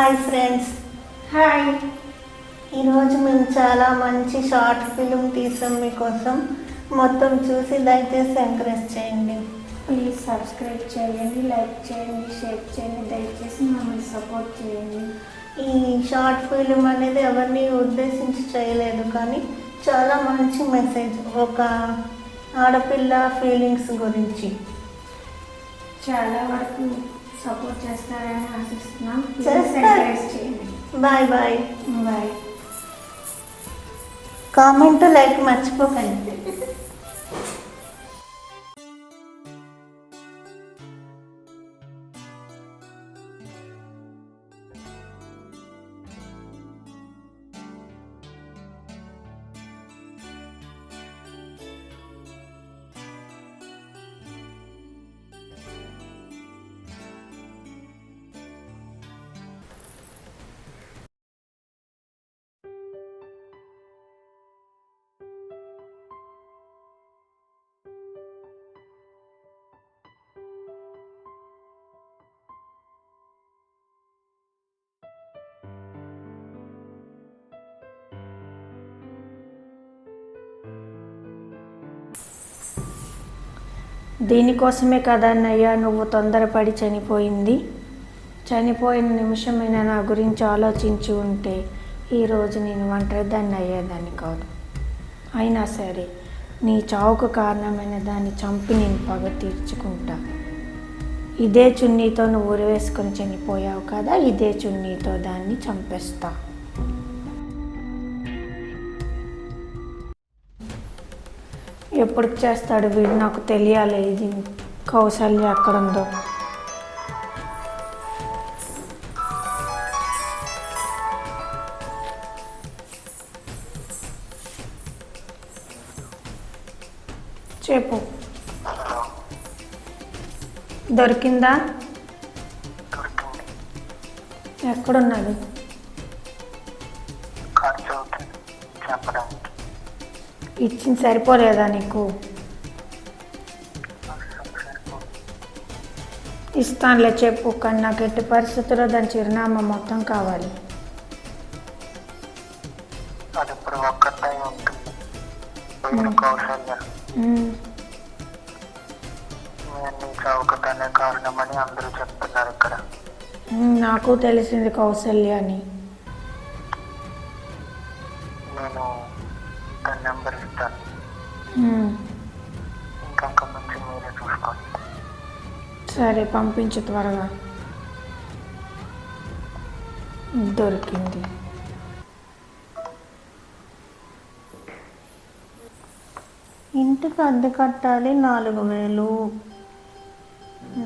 Hi friends. Hi. ఈరోజు మేము చాలా మంచి షార్ట్ ఫిల్మ్ తీసాం మీకోసం. మొత్తం చూసి దయచేసి ఎంకరేజ్ చేయండి. ప్లీజ్ సబ్స్క్రైబ్ చేయండి, లైక్ చేయండి, షేర్ చేయండి. దయచేసి మమ్మల్ని సపోర్ట్ చేయండి. ఈ షార్ట్ ఫిల్మ్ అనేది ఎవరిని ఉద్దేశించి చేయలేదు, కానీ చాలా మంచి మెసేజ్, ఒక ఆడపిల్ల ఫీలింగ్స్ గురించి. చాలా వరకు సపోర్ట్ చేస్తారని ఆశిస్తున్నాం. ఎంకరేజ్ చేయండి. Bye bye bye. Comment like మర్చిపోకండి. దీనికోసమే కదా అన్నయ్య నువ్వు తొందరపడి చనిపోయింది. చనిపోయిన నిమిషమైనా నా గురించి ఆలోచించి ఉంటే ఈరోజు నేను ఒంటరిదాన్ని అయ్యేదాన్ని కాదు. అయినా సరే నీ చావుకు కారణమైన దాన్ని చంపి నేను పగ తీర్చుకుంటా. ఇదే చున్నీతో నువ్వు ఉరివేసుకొని చనిపోయావు కదా, ఇదే చున్నీతో దాన్ని చంపేస్తా. ఎప్పుడు చేస్తాడు వీడు, నాకు తెలియాలి. ఇది కౌశల్య ఎక్కడుందో. చెప్పు, దొరికిందా? ఎక్కడున్నది? ఇచ్చింది సరిపోలేదా నీకు? ఇస్తానులే, చెప్పు. కానీ నాకు ఎట్టి పరిస్థితుల్లో దాని చిరునామా మొత్తం కావాలి. కారణమని అందరూ చెప్తున్నారు ఇక్కడ. నాకు తెలిసింది కౌశల్య అని. నేను తన నెంబర్ ఇస్తాను, ఇంకా నుంచి మీరే చూసుకోండి. సరే, పంపించు త్వరగా. దొరికింది. ఇంటికి అద్దె కట్టాలి 4,000.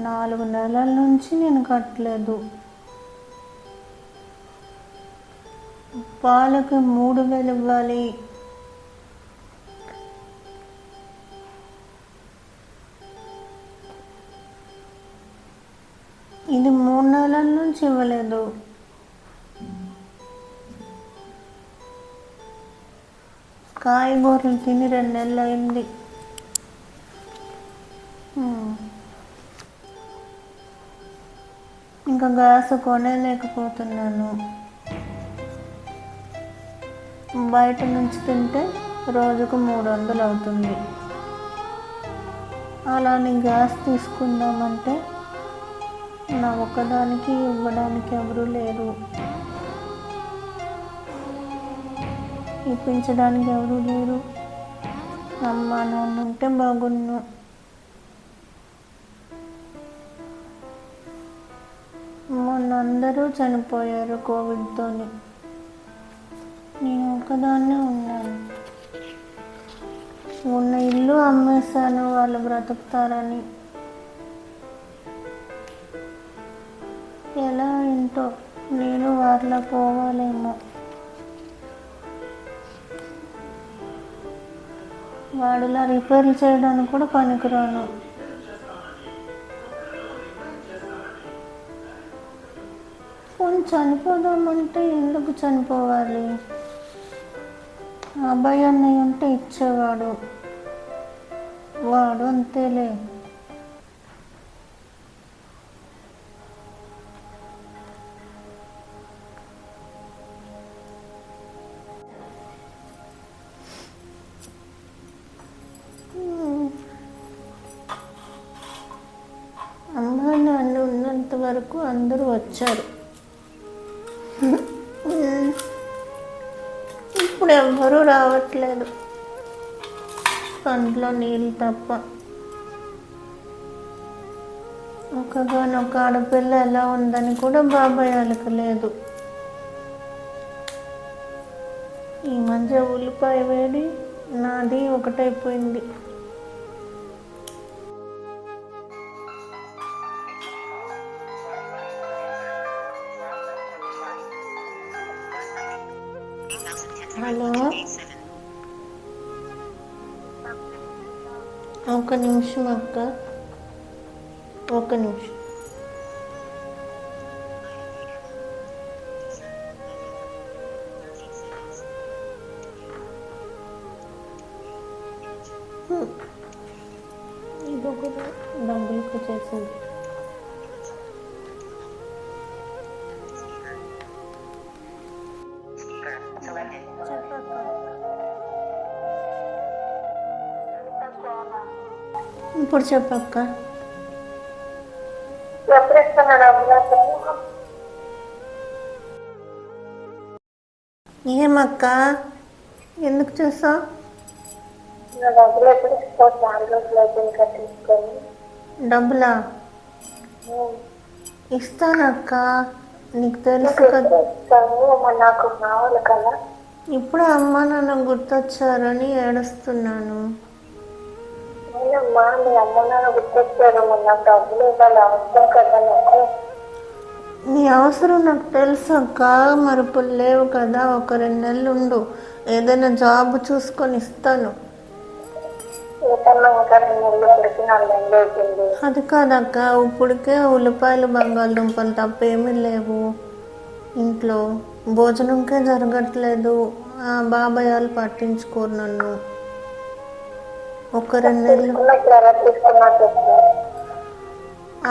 4 నెలల నుంచి నేను కట్టలేదు. పాలకి 3,000 ఇవ్వాలి. ఇది 3 నెలల నుంచి ఇవ్వలేదు. కాయగూరలు తిని 2 నెలలు అయింది. ఇంకా గ్యాస్ కొనలేకపోతున్నాను. బయట నుంచి తింటే రోజుకు 300 అవుతుంది. అలానే గ్యాస్ తీసుకుందామంటే నా ఒక్కదానికి ఇవ్వడానికి ఎవరూ లేరు, ఇప్పించడానికి ఎవరూ లేరు. అమ్మ నాన్న ఉంటే బాగున్ను. మొన్న అందరూ చనిపోయారు కోవిడ్తోని. నేను ఒకదాన్నే ఉన్నాను. ఉన్న ఇల్లు అమ్మేశాను వాళ్ళు బ్రతుకుతారని. ఎలా ఏంటో నేను వారిలా పోవాలేమో. వాడిలా రిపేర్లు చేయడానికి కూడా పనికిరాను. పోనీ చనిపోదామంటే ఎందుకు చనిపోవాలి? అబ్బాయి అన్నయ్య ఉంటే ఇచ్చేవాడు, వాడు అంతేలే. వరకు అందరూ వచ్చారు. ఇప్పుడు ఎవ్వరూ రావట్లేదు, కంట్లో నీళ్ళు తప్ప. ఒకగానొక ఆడపిల్ల ఎలా ఉందని కూడా బాబాయ్ అలకలేదు. ఈ మధ్య ఉల్లిపాయ వేడి నాది ఒకటైపోయింది. హలో, ఒక నిమిషం అక్క, ఒక నిమిషం. ఇదొకటి డబ్బులకు చేసింది. చెప్పక్క. ఇప్పుడు చెప్పక్క. ఏమక్క, ఎందుకు చూసావు? డబ్బులా? ఇస్తానక్క, నీకు తెలుసు కదా. నాకు కావాలి కదా. ఇప్పుడు అమ్మ నాన్న గుర్తొచ్చారని ఏడుస్తున్నాను. నేనమ్మా మీ అమ్మ నాన్న గుర్తొచ్చారు, నాకు డబ్బులు ఇవ్వాలి, అవసరం కదా నాకు. నీ అవసరం నాకు తెలుసు అక్క, మరి ఇప్పుడు లేవు కదా. ఒక 2 నెలలు ఉండు, ఏదైనా జాబ్ చూసుకొని ఇస్తాను. అది కాదక్క, ఇప్పటికే ఉల్లిపాయలు బంగాళదుంపలు తప్ప ఏమీ లేవు ఇంట్లో. భోజనంకే జరగట్లేదు. బాబాయ్ వాళ్ళు పట్టించుకోరు నన్ను. ఒక 2 నెలలు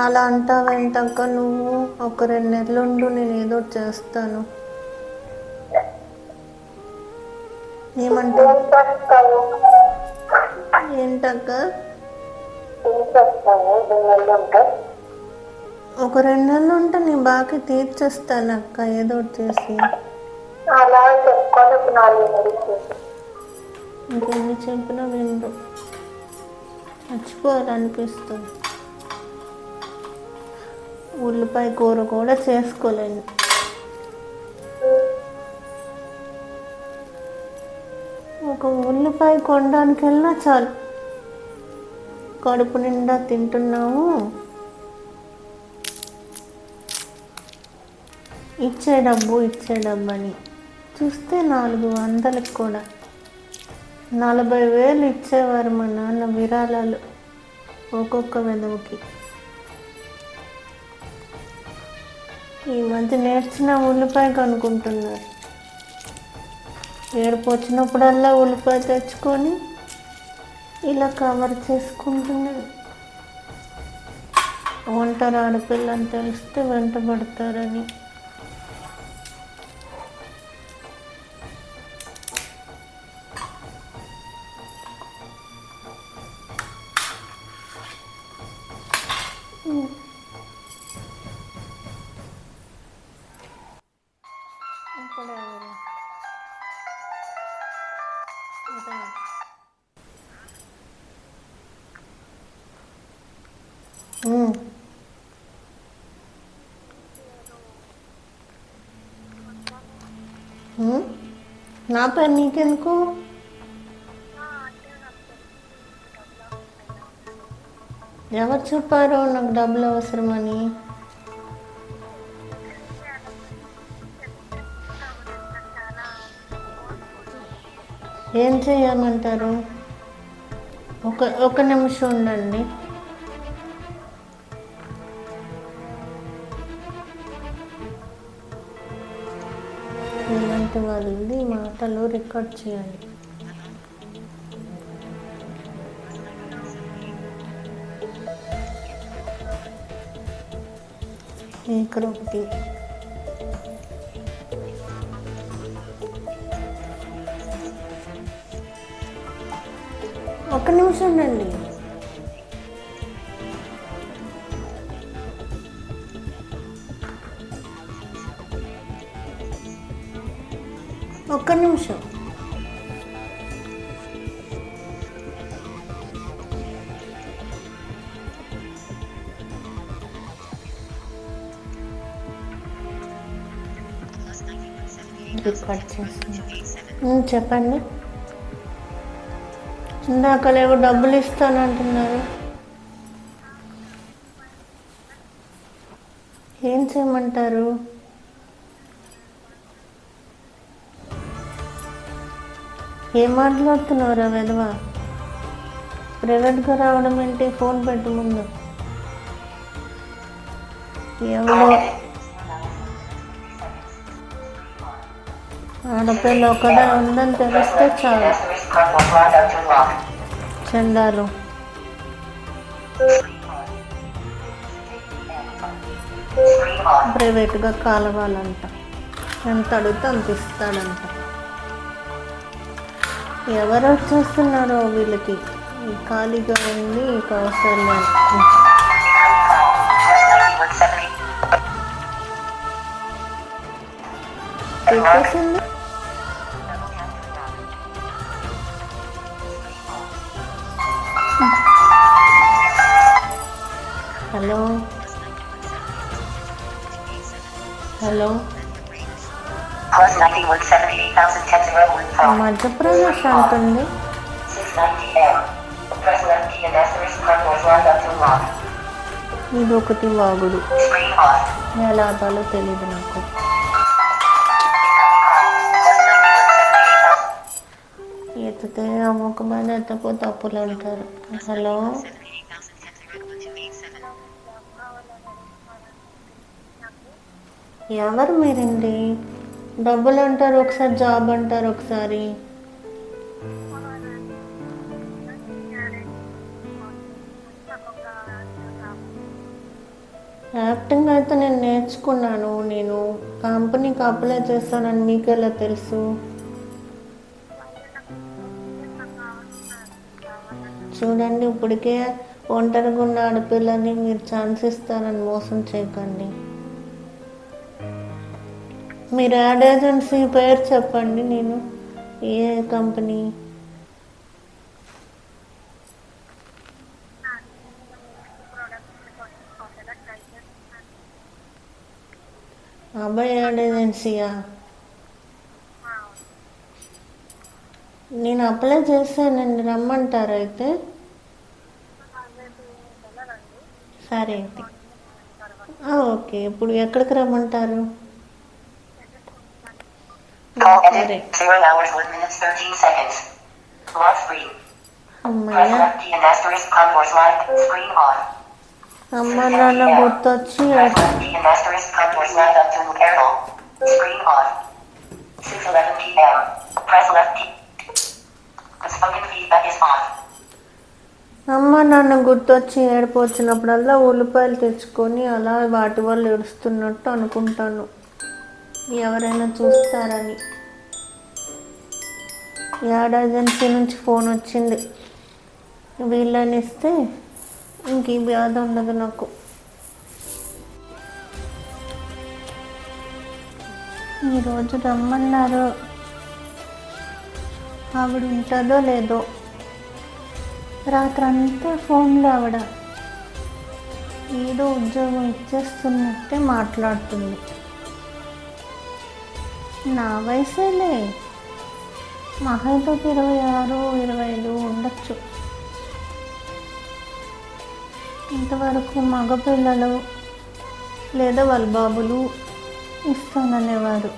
అలా అంటావేంటక్క నువ్వు? ఒక 2 నెలలు ఉండు, నేను ఏదో చేస్తాను. ఏమంటావు? ఏంటక్క? ఒక 2 నెలలు ఉంటే నీ బాకీ తీర్చేస్తానక్క, ఏదో ఒకటి చేసి. ఇంకెన్ని చెప్పినా వినరు, చచ్చిపోవాలనిపిస్తుంది. ఉల్లిపాయ కూర కూడా చేసుకోలేను. ఒక ఉల్లిపాయ కొనడానికి వెళ్ళినా చాలు, కడుపు నిండా తింటున్నాము. ఇచ్చే డబ్బు అని చూస్తే 400కి కూడా 40,000 ఇచ్చేవారు మా నాన్న విరాళాలు ఒక్కొక్క వెదవుకి. ఈ మధ్య నేర్చిన ఉల్లిపాయ కనుక్కుంటున్నారు. ఏడుపు వచ్చినప్పుడల్లా ఉల్లిపాయ తెచ్చుకొని ఇలా కవర్ చేసుకుంటున్నాను. ఒంటరి ఆడపిల్లని తెలిస్తే వెంటబడతారని. నా పని నీకెందుకు? ఎవరు చెప్పారు నాకు డబ్బులు అవసరమని? ఏం చేయమంటారు? ఒక నిమిషం ఉండండి. ఇలాంటి వాళ్ళది మాటలు రికార్డ్ చేయాలి. ఇక్కడ ఒకటి. ఒక్క నిమిషం ఉండండి. ఒక్క నిమిషం. కట్ చేస్తాను. చెప్పండి. ఇందాకలేవో డబ్బులు ఇస్తానంటున్నారు. ఏం చేయమంటారు? ఏం మాట్లాడుతున్నారా వెధవ? ప్రైవేట్గా రావడం ఏంటి? ఫోన్ పెట్టు ముందు. ఎవరో ఆడపిల్ల ఒకటే ఉందని తెలిస్తే చాలు. చందాలు ప్రైవేట్గా కాలవాలంట. ఎంత అడిగితే అంత ఇస్తాడంట. ఎవరు వచ్చేస్తున్నారో వీళ్ళకి. ఖాళీగా ఉంది కౌశల్య. పెట్టేసింది. హలో హలో, మధ్యప్రదేశ్ అంటుంది. ఇది ఒకటి వాగుడు. ఎలా ఆపాలో తెలీదు నాకు. ఎత్తితే అమ్మకమైన ఎత్తపోతే అప్పులు అంటారు. హలో, ఎవరు మీరండి? డబ్బులు అంటారు ఒకసారి, జాబ్ అంటారు ఒకసారి. యాక్టింగ్ అయితే నేను నేర్చుకున్నాను. నేను కంపెనీకి అప్లై చేస్తానని మీకు ఎలా తెలుసు? చూడండి, ఇప్పటికే ఒంటరిగా ఉన్న ఆడపిల్లని మీరు ఛాన్స్ ఇస్తారని మోసం చేయకండి. మీరు యాడ్ ఏజెన్సీ పేరు చెప్పండి. నేను ఏ కంపెనీ? అబ్బాయి యాడ్ ఏజెన్సీయా? నేను అప్లై చేశానండి, రమ్మంటారు అయితే? సరే అయితే ఓకే. ఇప్పుడు ఎక్కడికి రమ్మంటారు? సరే. అమ్మయ్య, అమ్మ నాన్న గుర్తొచ్చి అమ్మ నాన్న గుర్తొచ్చి ఏడుపు వచ్చినప్పుడల్లా ఉల్లిపాయలు తెచ్చుకొని అలా వాటి వల్ల ఏడుస్తున్నట్టు అనుకుంటాను. ఎవరైనా చూస్తారని. యాడ్ ఏజెన్సీ నుంచి ఫోన్ వచ్చింది. వీళ్ళని ఇస్తే ఇంక ఈ బాధ ఉండదు నాకు. ఈరోజు రమ్మన్నారు. ఆవిడ ఉంటుందో లేదో. రాత్రంతా ఫోన్లో ఆవిడ ఏదో ఉద్యోగం ఇచ్చేస్తున్నట్టే మాట్లాడుతుంది. నా వయసేలే, మహైతో 26, 25 ఉండొచ్చు. ఇంతవరకు మగపిల్లలు లేదా వాళ్ళ బాబులు ఇస్తాననేవారు.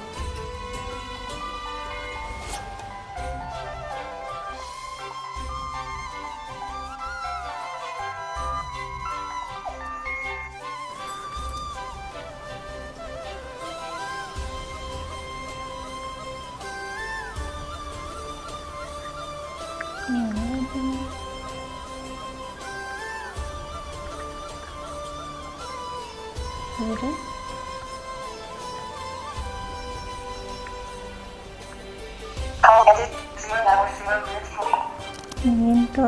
ఏంటో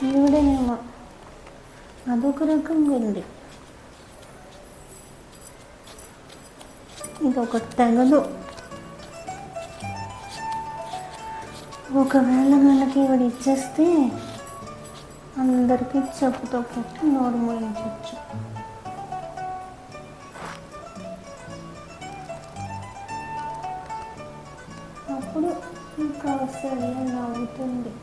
ఈవిడేనేమో అదొక రకంగా ఉంది. ఇదొకటి తెగదు. ఒకవేళ మనకి ఇవి ఇచ్చేస్తే అందరికీ చెప్పుతో పెట్టి నోరు మూయించవచ్చు. అప్పుడు ఇంకా సరే నవ్వుతుంది.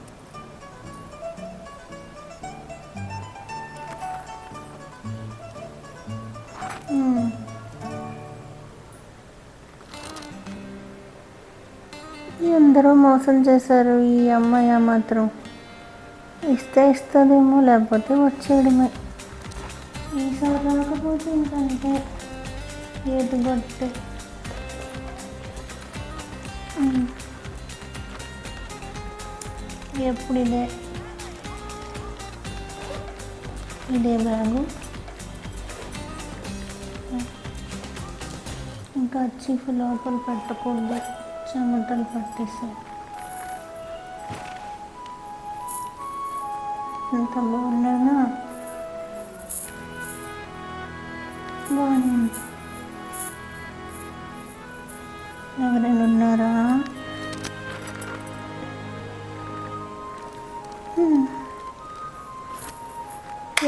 అందరూ మోసం చేశారు. ఈ అమ్మాయి మాత్రం ఇస్తే ఇస్తుందేమో, లేకపోతే వచ్చేయడమే. ఈసారి రాకపోతే ఇంకంటే ఏది కొట్టే. ఎప్పుడు ఇదే బ్యాగు. ఇంకా చీఫ్ లోపల పెట్టకూడదు, చెమటలు పట్టేసాయి. ఎంత బాగున్నానా? బాగానే ఉంది. ఎవరైనా ఉన్నారా?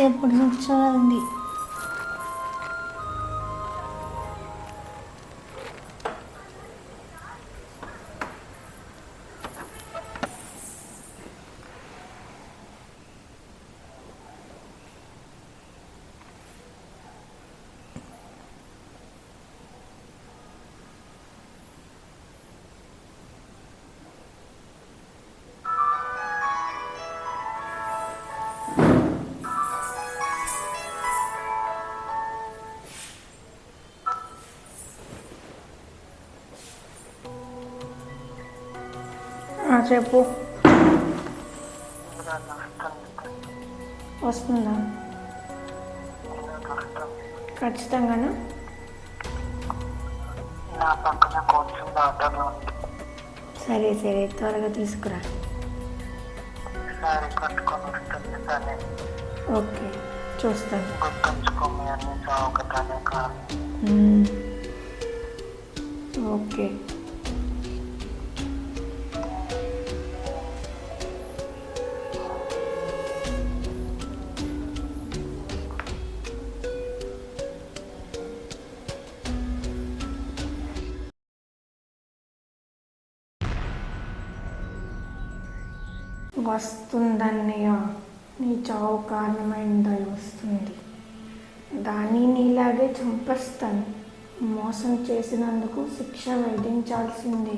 ఎప్పుడు చూడాలి. చెప్పు. వస్తుందా? ఖచ్చితంగానా? సరే సరే, త్వరగా తీసుకురా. ఓకే, చూస్తాను. ఓకే. వస్తుందన్నయ్య, నీ చావు కారణమైందా వస్తుంది. దాన్ని నీలాగే చంపేస్తాను. మోసం చేసినందుకు శిక్ష విధించాల్సిందే.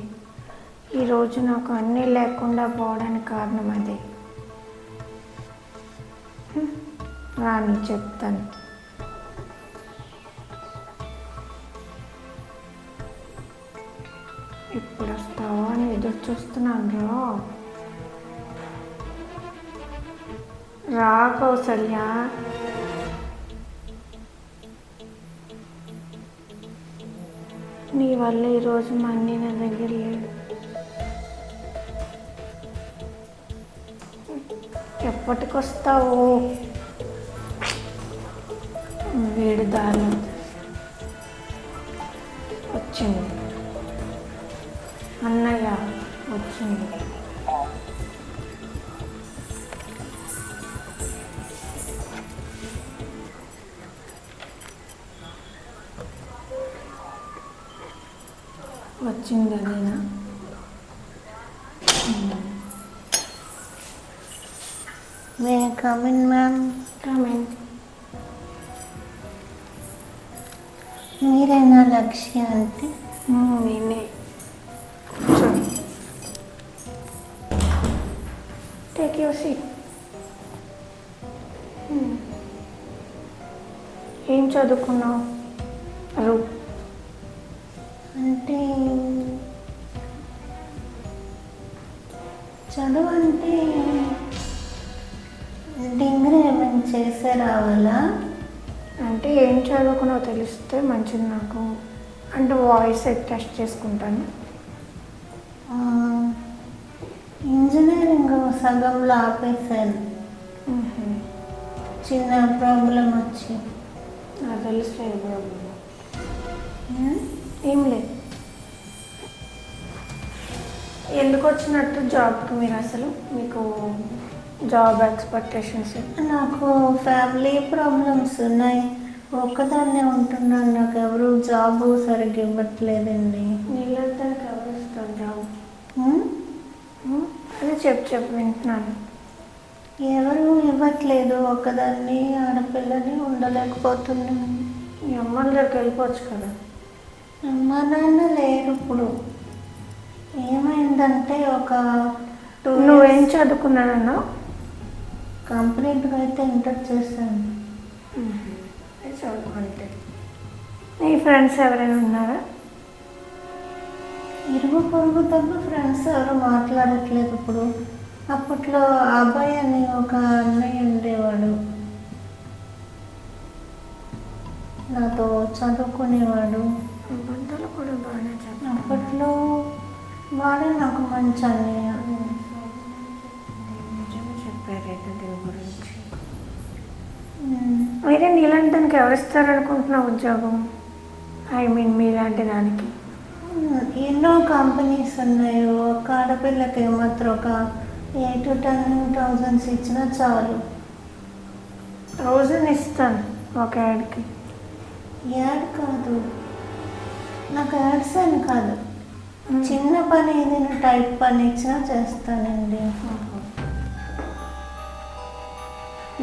ఈరోజు నాకు అన్నీ లేకుండా పోవడానికి కారణం అదే. రాని చెప్తాను. ఇప్పుడు వస్తావా అని ఎదురు చూస్తున్నాను. రా కౌసల్య. నీ వల్ల ఈరోజు మా అన్నీ నా దగ్గర లేడు. ఎప్పటికొస్తావు? వేడి దారులు వచ్చింది. అన్నయ్య వచ్చింది. వచ్చింది అదేనా? May come in ma'am. Come in. మీరేనా లక్ష్య అంటే? నేనే. Take your seat. ఏం చదువుకున్నావు? అంటే చదువు అంటే డిగ్రీ ఏమైనా చేసే రావాలా? అంటే ఏం చదువుకున్నావు తెలిస్తే మంచిది నాకు. అంటే వాయిస్ టెస్ట్ చేసుకుంటాను. ఇంజనీరింగ్ సగంలో ఆపేశాను. చిన్న ప్రాబ్లం వచ్చి. నాకు తెలుసు ప్రాబ్లం. ఏం లేదు. ఎందుకు వచ్చినట్టు జాబ్కి మీరు అసలు? మీకు జాబ్ ఎక్స్పెక్టేషన్స్? నాకు ఫ్యామిలీ ప్రాబ్లమ్స్ ఉన్నాయి, ఒక్కదాన్నే ఉంటున్నాను, నాకు ఎవరు జాబ్ సరిగ్గా ఇవ్వట్లేదండి. నీళ్ళంతానికి ఎవరు ఇస్తారు జాబ్? ఉమ్? అదే చెప్పు వింటున్నాను. ఎవరు ఇవ్వట్లేదు, ఒక్కదాన్ని ఆడపిల్లని ఉండలేకపోతున్నాను. మీ అమ్మ దగ్గరికి వెళ్ళిపోవచ్చు కదా. అమ్మ నాన్న లేరు ఇప్పుడు. ఏమైందంటే ఒక 2 నువ్వేం చదువుకున్నానన్నా? కంప్లీట్గా అయితే ఇంటర్ చేశాను. చదువుకుంటే నీ ఫ్రెండ్స్ ఎవరైనా ఉన్నారా? ఇరుగు పొరుగు తప్ప ఫ్రెండ్స్ ఎవరు మాట్లాడట్లేదు ఇప్పుడు. అప్పట్లో అబ్బాయి అని ఒక అన్నయ్య ఉండేవాడు, నాతో చదువుకునేవాడు. అబద్ధాలు కూడా బాగానే చెప్పాను. అప్పట్లో వాడే నాకు మంచి అన్నయ్య. నిజమే చెప్పారైతే దీని గురించి. ఉమ్. మీరే నీలాంటానికి ఎవరిస్తారనుకుంటున్నావు ఉద్యోగం? ఐ మీన్ మీలాంటి దానికి. ఎన్నో కంపెనీస్ ఉన్నాయి, ఒక ఆడపిల్లకి మాత్రం ఒక 8 to 10,000 ఇచ్చినా చాలు. 1000 ఇస్తాను ఒక యాడ్కి. యాడ్ కాదు, నాకు యాడ్స్ అని కాదు, చిన్న పని ఏదైనా టైప్ పని ఇచ్చినా చేస్తానండి.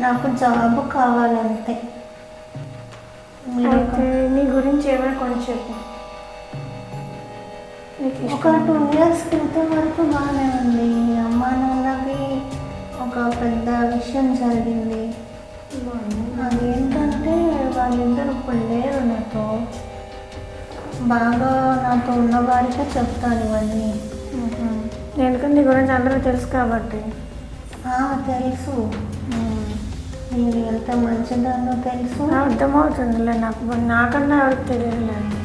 నాకు జాబ్ కావాలంతే. మీరు అయితే నీ గురించి ఏమైనా కొంచెం చెప్పు. నీకు ఒక ఇష్టం 2 years క్రితం వరకు బాగానే ఉంది. అమ్మా నాన్నకి ఒక పెద్ద విషయం జరిగింది. అదేంటంటే వాళ్ళిద్దరు ఇప్పుడు లేరు నాతో. బాగా నాతో ఉన్న వారికే చెప్తాను ఇవన్నీ. ఎందుకంటే నీ గురించి అందరూ తెలుసు కాబట్టి. తెలుసు, మీరు ఎంత మంచిదానో తెలుసు. అర్థమవుతుందిలే నాకు, నాకన్నా ఎవరికి తెలియలేదు.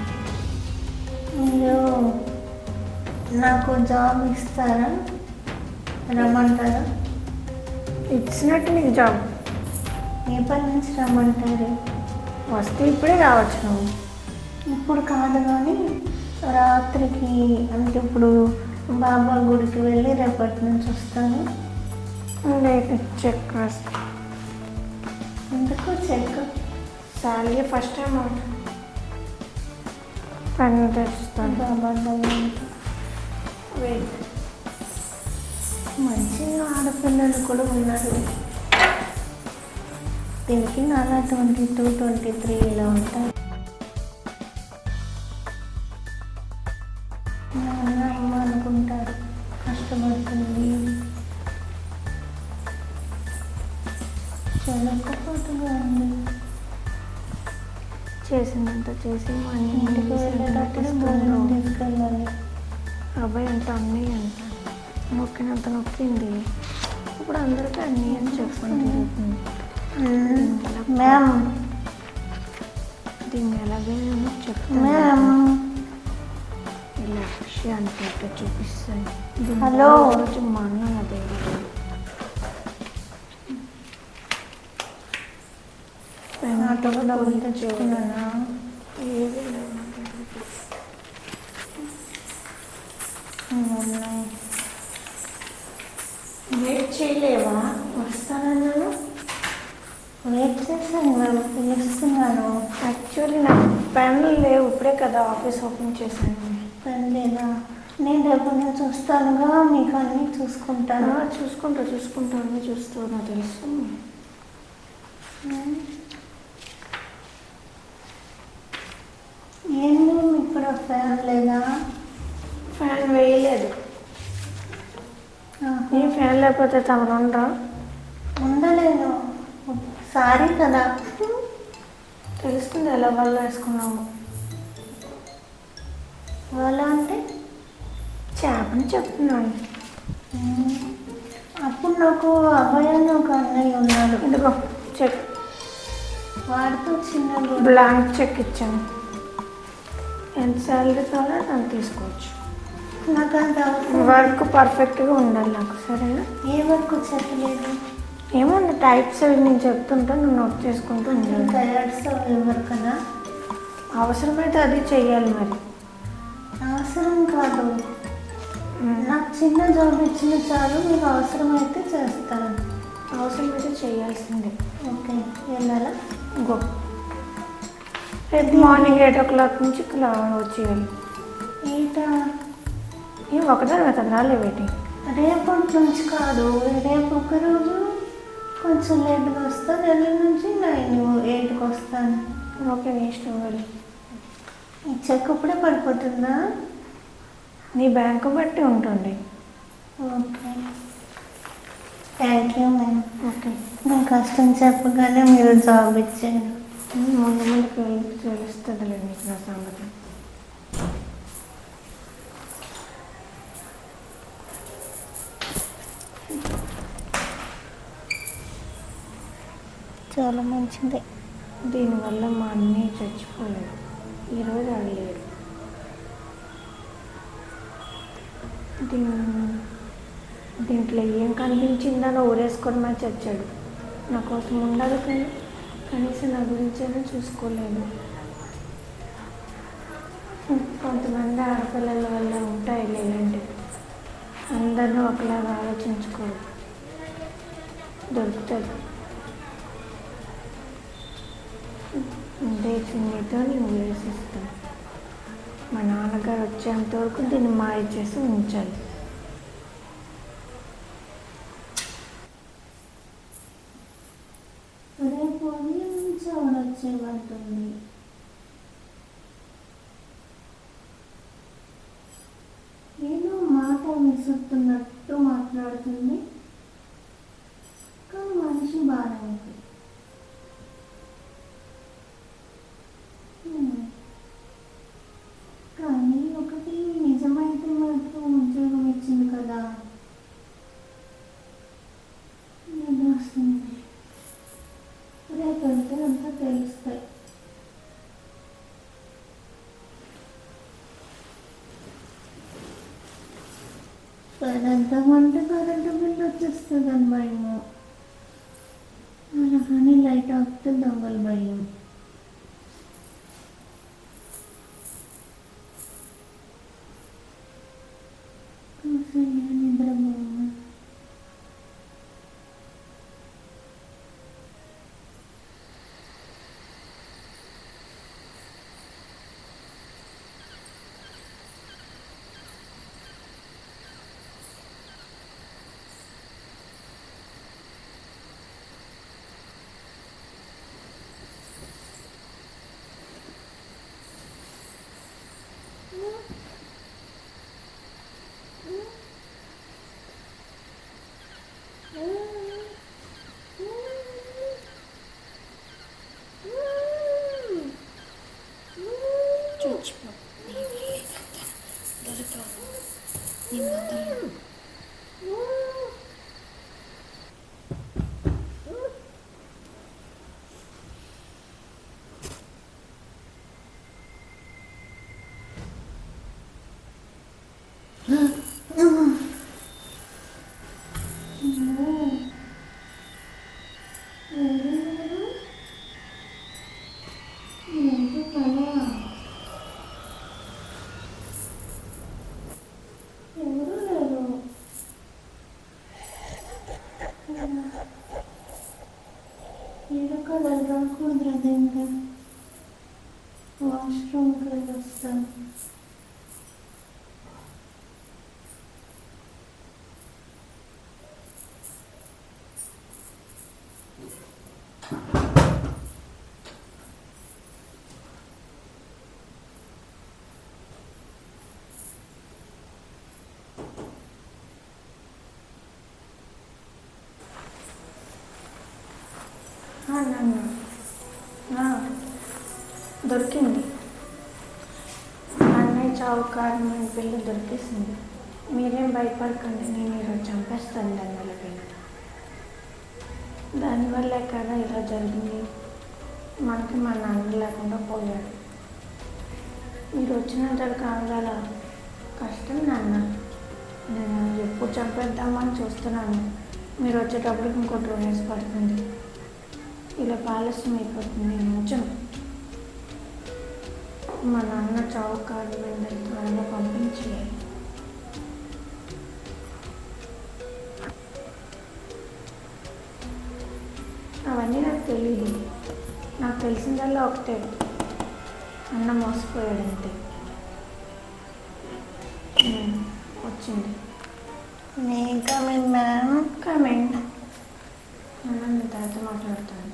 మీరు నాకు జాబ్ ఇస్తారా, రమ్మంటారా? ఇచ్చినట్టు నీకు జాబ్ ఏ పని నుంచి రమ్మంటారు? వస్తే ఇప్పుడే రావచ్చు నువ్వు. ఇప్పుడు కాదు కానీ రాత్రికి, అంటే ఇప్పుడు బాబా గుడికి వెళ్ళి రేపటి నుంచి వస్తాను. లేదు చెక్ రాస్తా. ఎందుకు చెక్? శాలరీ ఫస్ట్ టైం పని తెచ్చుతాను. బాబా దగ్గర వెయిట్, మంచి ఆడపిల్లలు కూడా ఉన్నారు. దీనికి నాలా 22, 23 ఇలా ఉంటాయి. నాన్న అమ్మ అనుకుంటారు, కష్టపడుతుంది, చదవకపోతుగా ఉంది. చేసిందంత చేసి మా ఇంటికి వెళ్ళేటప్పుడు భోజనం తీసుకెళ్ళాలి. అబ్బాయి అంత అన్నయ్య అంట, నొక్కినంత నొక్కింది. ఇప్పుడు అందరికీ అన్నయ్య అని చెప్పుకుంటుంది. మ్యామ్, దీన్ని ఎలాగైనా చెప్తాను. మ్యామ్, ఇలా విషయం అంటే చూపిస్తాను. హలో. రోజు మా అన్న అదే ఆటోలో డబ్బులు తెచ్చుకున్నానా? ఏది ఉన్నాయి. వెయిట్ చేయలేవా? వస్తానన్నాను. వెయిట్ చేశాను మ్యామ్, పిలుస్తున్నాను. యాక్చువల్లీ నాకు పెన్లు లేవు, ఇప్పుడే కదా ఆఫీస్ ఓపెన్ చేశాను. పని లేదా? నేను రేపు నుంచి వస్తానుగా, మీకు అన్నీ చూసుకుంటాను. చూసుకుంటా అన్నీ చూస్తావు, నాకు తెలుసు. ఏం మ్యామ్, ఇక్కడ ఫ్యాన్ లేదా? ఫ్యాన్ వేయలేదు. ఏ ఫ్యాన్ లేకపోతే తమరు ఉండరా? ఉండలేను, సారీ కదా. తెలుస్తుంది ఎలా వల్ల వేసుకున్నాము. వాళ్ళ అంటే చేపని చెప్తున్నాను. అప్పుడు నాకు అబ్బాయి ఒక అన్నయ్య ఉన్నాడు. ఇదిగో చెక్, వాడితో చిన్న బ్లాంక్ చెక్ ఇచ్చాను. ఎంత శాలరీ కావాలో అంత తీసుకోవచ్చు. నాకు అంత అవసరం. వర్క్ పర్ఫెక్ట్గా ఉండాలి నాకు, సరేనా? ఏ వర్క్ చెప్పలేదు. ఏమన్నా టైప్స్ అవి నేను చెప్తుంటా, నువ్వు నోట్ చేసుకుంటూ ఉండాలి. ఇంకా యాడ్స్ ఎవరు కదా? అవసరమైతే అది చెయ్యాలి మరి. అవసరం కాదు. నాకు చిన్న జాబ్ ఇచ్చిన చాలు, మీకు అవసరమైతే చేస్తాను. అవసరమైతే చేయాల్సిందే. ఓకే, వెళ్ళాలా? గో. రేపు మార్నింగ్ 8 o'clock నుంచి ఇక్కడ వచ్చేయాలి. ఏంటా? ఏం ఒకదాని కదా రాలేవేటి? రేపటి నుంచి కాదు, రేపు ఒకరోజు కొంచెం లేట్గా వస్తాను, ఎల్లుండి నుంచి 8కి వస్తాను. ఓకే, నీ ఇష్టం వెళ్ళి. ఈ చెక్ ఇప్పుడే పడిపోతుందా? నీ బ్యాంకు బట్టి ఉంటుంది. Okay, thank you ma'am. Okay, నా కష్టం చెప్పగానే మీరు జాబ్ ఇచ్చారు. ముందు ముందుకు తెలుస్తుందిలే నీకు నా సంగతి. చాలా మంచిది. దీనివల్ల మా అన్నయ్య చచ్చిపోయాడు, ఈరోజు అడలేడు. దీంట్లో ఏం కనిపించిందని ఊరేసుకొని మరి చచ్చాడు. నా కోసం ఉండాలి కానీ కనీసం నా గురించైనా చూసుకోలేదు. కొంతమంది ఆడపిల్లల వల్ల ఉంటాయి లేదంటే అందరినీ ఒకలాగా ఆలోచించుకోరు, దొరుకుతుంది. చిన్నతో నేను వేసిస్తాను. మా నాన్నగారు వచ్చేంత వరకు దీన్ని మాయ చేసి ఉంచాలి. రేపు ఉదయం నుంచి వచ్చేమంటుంది. ఏదో మాట విసురుతున్నట్టు మాట్లాడుతుంది, కానీ మనిషి బాగానే ఉంది. కానీ ఒకటి నిజమైతే మాత్రం ఉద్యోగం ఇచ్చింది కదా, ఏదో వస్తుంది. రేపు వెళ్తే అంతా తెలుస్తాయి. కరెంట్ బిల్లు వచ్చేస్తుందని భయము, అలా కానీ లైట్ ఆపితే దొంగలు భయం. నిద్రపోమా. కుదరదు, వాష్రూమ్కి వస్తాను. దొరికింది. అన్నయ్య చావు కారణమైన పిల్ల దొరికేసింది. మీరేం భయపడకండి, నేను ఈరోజు చంపేస్తాను దాని వల్ల. దానివల్లే కదా ఇలా జరిగింది. మనకి మా నాన్న లేకుండా పోయాడు. మీరు వచ్చినంత కాగల కష్టం నాన్న. నేను ఎప్పుడు చంపేద్దామని చూస్తున్నాను. మీరు వచ్చేటప్పటికి ఇంకో 2 days పడుతుంది. ఇలా ఆలస్యం అయిపోతుంది. నిజం మా నాన్న చావు కారణమైన త్వరగా పంపించేయాలి. అవన్నీ నాకు తెలియదు. నాకు తెలిసిందల్లా ఒకటే, అన్న మోసపోయాడు అంతే. వచ్చింది మే కమింగ్ మ్యామ్. కమెంట్. అన్న తర్వాత మాట్లాడతాను.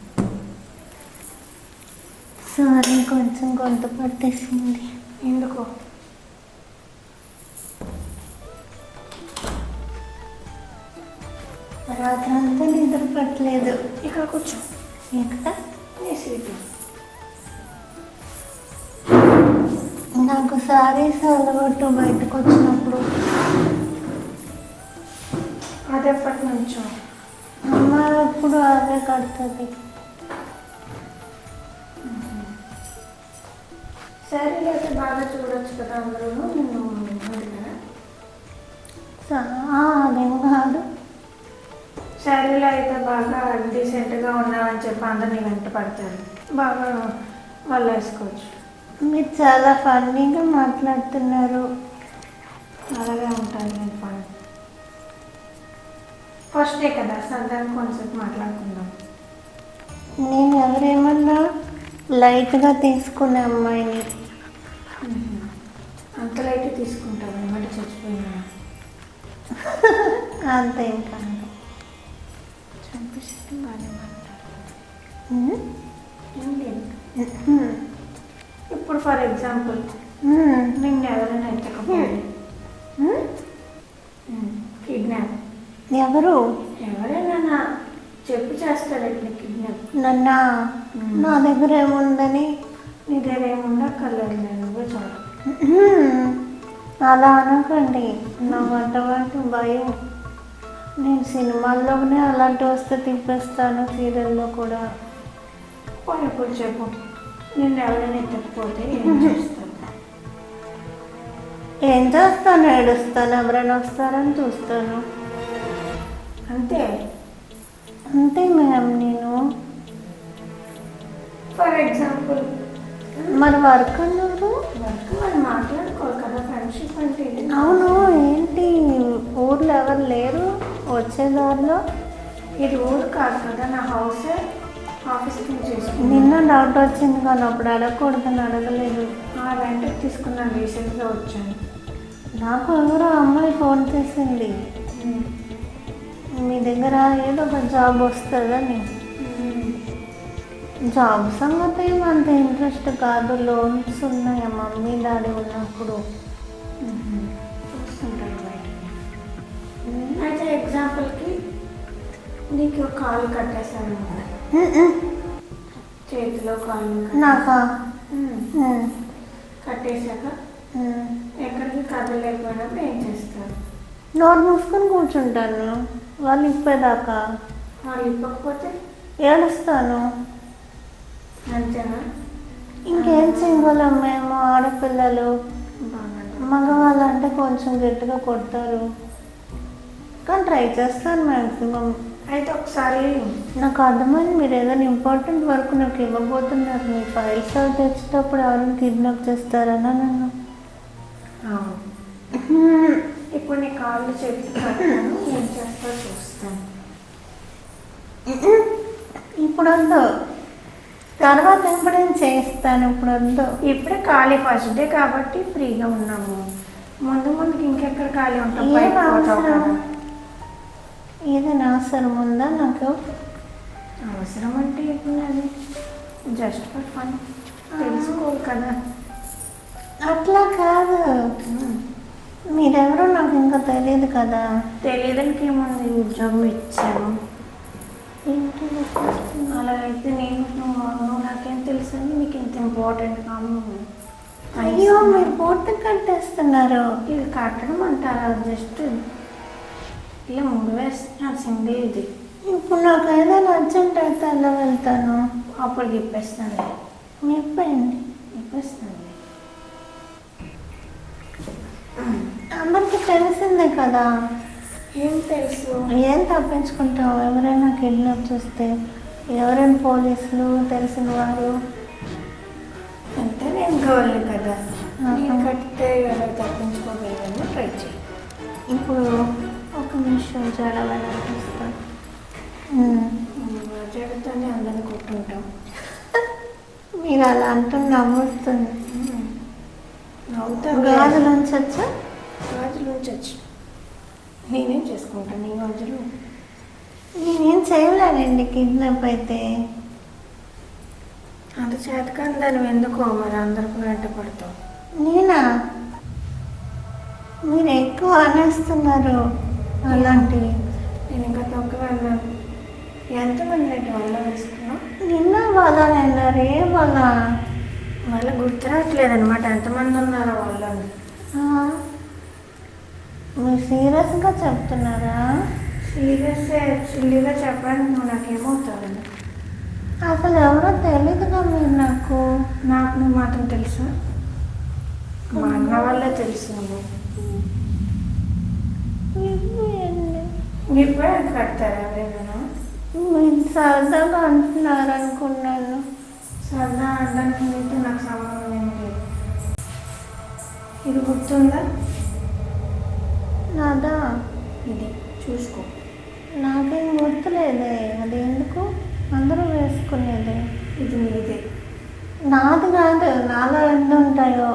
సారీ, కొంచెం గొంతు పట్టేసింది. ఎందుకో రాత్రి అంతా నిద్ర పట్టలేదు. ఇక్కడ కూర్చో. ఎక్కడ? నీ సీటు. నాకు సారీస్ అలవాటు బయటకు వచ్చినప్పుడు. అది ఎప్పటి నుంచో అమ్మ ఎప్పుడు అవే కడుతుంది. శారీలు అయితే బాగా చూడొచ్చు కదా అందరూ. నిన్ను అడిగారా? అదేం కాదు. శారీలో అయితే బాగా డీసెంట్గా ఉన్నావని చెప్పి అందరినీ వెంట పడతారు. బాగా వాళ్ళు వేసుకోవచ్చు. మీరు చాలా ఫన్నీగా మాట్లాడుతున్నారు. అలాగే ఉంటాను నేను పని. ఫస్ట్ డే కదా సార్, దాన్ని కొంచెంసేపు మాట్లాడుకుందాం. నేను ఎవరేమన్నా లైట్గా తీసుకునే అమ్మాయిని. అంత లైట్ తీసుకుంటాను ఏమంటే చచ్చిపోయినా. అంతే ఇంకా చంపేసి బాగానే మాట్లాడు. ఏం లేదు. ఇప్పుడు ఫర్ ఎగ్జాంపుల్ నిన్ను ఎవరైనా ఎత్తకపోయి కిడ్నాప్, ఎవరు? ఎవరైనా చెప్పి చేస్తాడు ఇట్లా కిడ్నాప్. నన్న నా దగ్గర ఏముందని. నీ దగ్గర ఏముండక్కర్లేదు, నువ్వే చాలు. అలా అనకండి, నాకు అటువంటి భయం. నేను సినిమాల్లోనే అలాంటి వస్తే తిప్పేస్తాను, సీరియల్లో కూడా. పోనీ ఇప్పుడు చెప్పు, నిన్ను ఎవరైనా ఎత్తకపోతే ఏం చేస్తాను? ఏం చేస్తాను? ఏడుస్తాను. ఎవరైనా వస్తారని చూస్తాను. అంతే. అంతే మ్యామ్. నేను ఫర్ ఎగ్జాంపుల్ మరి వర్క్ అన్నారు. వర్క్ వాళ్ళు మాట్లాడుకోరు కదా, ఫ్రెండ్షిప్ అంటే ఇది. అవును, ఏంటి ఊర్లో ఎవరు లేరు వచ్చే దారిలో? ఇది ఊరు కాదు కదా, నా హౌసే. ఆఫీస్కి చేసుకున్నాను. నిన్న డౌట్ వచ్చింది కానీ అప్పుడు అడగకూడదని అడగలేదు. ఆ రెంట్కి తీసుకున్నాను, రీసెంట్గా వచ్చాను. నాకు ఎవరో అమ్మాయి ఫోన్ చేసింది, మీ దగ్గర ఏదో ఒక జాబ్ వస్తుందని. జాబ్ సంగతి అంత ఇంట్రెస్ట్ కాదు, లోన్స్ ఉన్నాయి మమ్మీ డాడీ ఉన్నప్పుడు. చూస్తుంటాను బయటకి. అయితే ఎగ్జాంపుల్కి నీకు కాలు కట్టేశాను, చేతిలో కాలు నాకా? కట్టేశాక ఎక్కడికి కదలేకపోయినప్పుడు ఏం చేస్తారు? నోరు మూసుకొని కూర్చుంటాను వాళ్ళు ఇప్పేదాకా. వాళ్ళు ఇవ్వకపోతే ఏడుస్తాను. అంతేనా? ఇంకేం చేయగలం మేము ఆడపిల్లలు. బాగా మగవాళ్ళు అంటే కొంచెం గట్టిగా కొడతారు, కానీ ట్రై చేస్తాను మ్యాక్సిమం. అయితే ఒకసారి నాకు అర్థమైంది, మీరు ఏదైనా ఇంపార్టెంట్ వర్క్ నాకు ఇవ్వబోతున్నారు. మీ ఫైల్స్ అవి తెచ్చేటప్పుడు ఎవరైనా కిడ్నాప్ చేస్తారన్నా నన్ను? ఇప్పుడు నీ కాళ్ళు చేతి కట్టాను, ఏం చేస్తా చూస్తాను. ఇప్పుడు వద్దు, తర్వాత ఎప్పుడైనా చేస్తాను. ఇప్పుడు వద్దు. ఇప్పుడే ఖాళీ ఫస్ట్ డే కాబట్టి ఫ్రీగా ఉన్నాము. ముందుకి ఇంకెక్కడ ఖాళీ ఉంటాం? బయటకు పోతావు కదా. ఏదైనా అవసరం ఉందా నాకు? అవసరం అంటే ఇప్పుడు అది జస్ట్ ఫర్ ఫన్, తెలుసుకోవాలి కదా. అట్లా కాదు, మీరెవరో నాకు ఇంకా తెలియదు కదా. తెలియడానికి ఏముంది, ఉద్యోగం ఇచ్చాను. ఏంటి? అలాగైతే నువ్వు నాకేం తెలుసు అని నీకు ఇంత ఇంపార్టెంట్ కాము. అయ్యో, మీరు బోట్ కట్టేస్తున్నారు. ఇది కట్టడం అంటారా? జస్ట్ ఇలా ముందు వేస్తున్నాను సింగిల్. ఇది ఇప్పుడు నాకు ఏదైనా అర్జెంట్ అయితే అలా వెళ్తాను. అప్పుడు ఇప్పేస్తాను. ఇప్పండి. ఇప్పేస్తాను. అందరికి తెలిసిందే కదా. ఏం తెలుసు? ఏం తప్పించుకుంటాం? ఎవరైనా కిడ్నాప్ చేస్తే, ఎవరైనా పోలీసులు తెలిసిన వారు అంటే నేను గర్ల్ కదా, నేను కట్టితే ఎవరు తప్పించుకోగలను, ట్రై చేయి. ఇప్పుడు ఒక నిమిషం జడవని చూస్తాను. జడతోనే చేసుకుంటాం. మీరు అలా అంటూ నవ్వుతుంది. నవ్వుతాం. గాజులు ఉంచచ్చా? గాజులు ఉంచచ్చు. నేనేం చేసుకుంటాను నీ గాజులు? నేనేం చేయలేనండి కిడ్నాప్ అయితే. అంత చేతకాని దాన్ని ఎందుకో మరి అందరికి వెంట పడతావు. నేనా? మీరు ఎక్కువ అనేస్తున్నారు అలాంటివి. నేను ఇంకా తక్కువ అన్నాను. ఎంతమంది అంటే వల్ల వేసుకున్నావు? నిన్న వాళ్ళ నిన్న రే వాళ్ళ వాళ్ళ గుర్తురావట్లేదనమాట ఎంతమంది ఉన్నారో వాళ్ళని. మీరు సీరియస్గా చెప్తున్నారా? సీరియస్గా సిల్లీగా చెప్పడానికి నువ్వు నాకేమవుతావు? అసలు ఎవరో తెలీదుగా మీరు నాకు. నాకు నువ్వు మాత్రం తెలుసా? మా అన్న వాళ్ళే తెలుసు. నువ్వు మీరు కూడా కడతారా ఎవరైనా? మీరు సరదాగా అంటున్నారు అనుకున్నాను. సరదా అనడానికి నీతో నాకు సంబంధం ఏమి లేదు. ఇది గుర్తుందా? నాదా? ఇది చూసుకో. నాకేం గుర్తులేదే. అది ఎందుకు అందరూ వేసుకునేది? ఇది నీదే. నాది కాదు, నాలో ఎన్ని ఉంటాయో.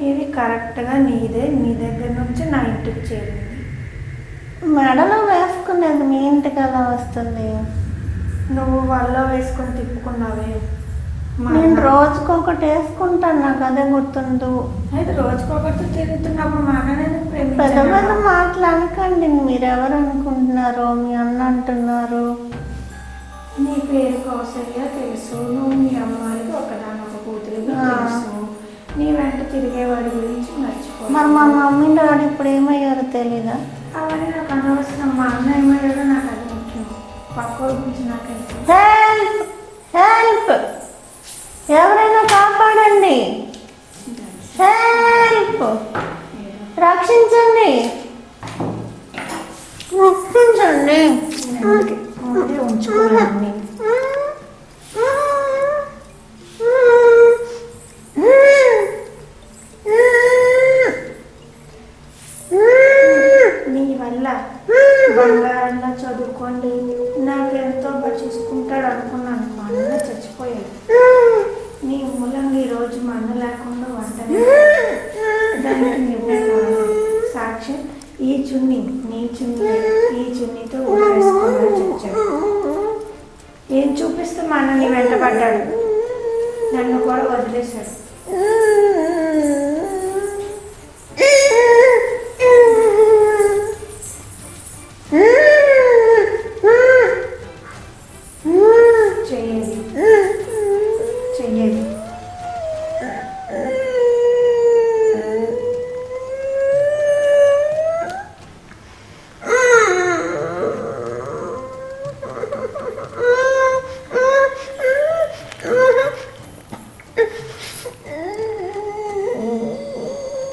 ఇది కరెక్ట్గా నీదే. నీ దగ్గర నుంచి నా ఇంటికి చేరింది. మెడలో వేసుకునేది మీ ఇంటికి ఎలా వస్తుంది? నువ్వు వాళ్ళలో వేసుకొని తిప్పుకున్నావే. నేను రోజుకొకటి వేసుకుంటాను, నాకు అదే గుర్తుండు. అయితే రోజుకొకటి తిరుగుతున్నప్పుడు మా అన్నని పెద్ద పెద్ద ప్రేమించాను. మాటలు అనకండి. మీరెవరు అనుకుంటున్నారో? మీ అన్న అంటున్నారు. నీ పేరు కౌసల్య తెలుసు. నువ్వు మీ అమ్మాయికి ఒకదానొక కూతురుగా తెలుసు. నీ వెంట తిరిగేవాడి గురించి మర్చిపో. మరి మా మమ్మీ డాడీ ఇప్పుడు ఏమయ్యారో తెలీదా? అవన్నీ నాకు అనవసరం. మా అన్న ఏమయ్యాడో నాకు అది ముఖ్యం. పక్క గురించి నాకైతే. హెల్ప్! హెల్ప్! ఎవరైనా కాపాడండి. హెల్ప్! రక్షించండి, రక్షించండి. ముందే ఉంచుకున్నాను. నీ వల్ల బంగారంలో చదువుకోండి నాకు ఎంతో చూసుకుంటాడు అనుకున్నాను. మా అన్న చచ్చిపోయాడు. నీ మూలంగా ఈరోజు మా అన్న లేకుండా వంటనే దానికి నువ్వే కారణం. సాక్షి ఈ చున్నీ నీ చున్నీ, ఈ చున్నీతో వేసుకోవాలని చెప్పాడు. ఏం చూపిస్తే మా అన్న నీ వెంటబడ్డాడు. నన్ను కూడా వదిలేశాడు. చెయ్యేది చెయ్యేది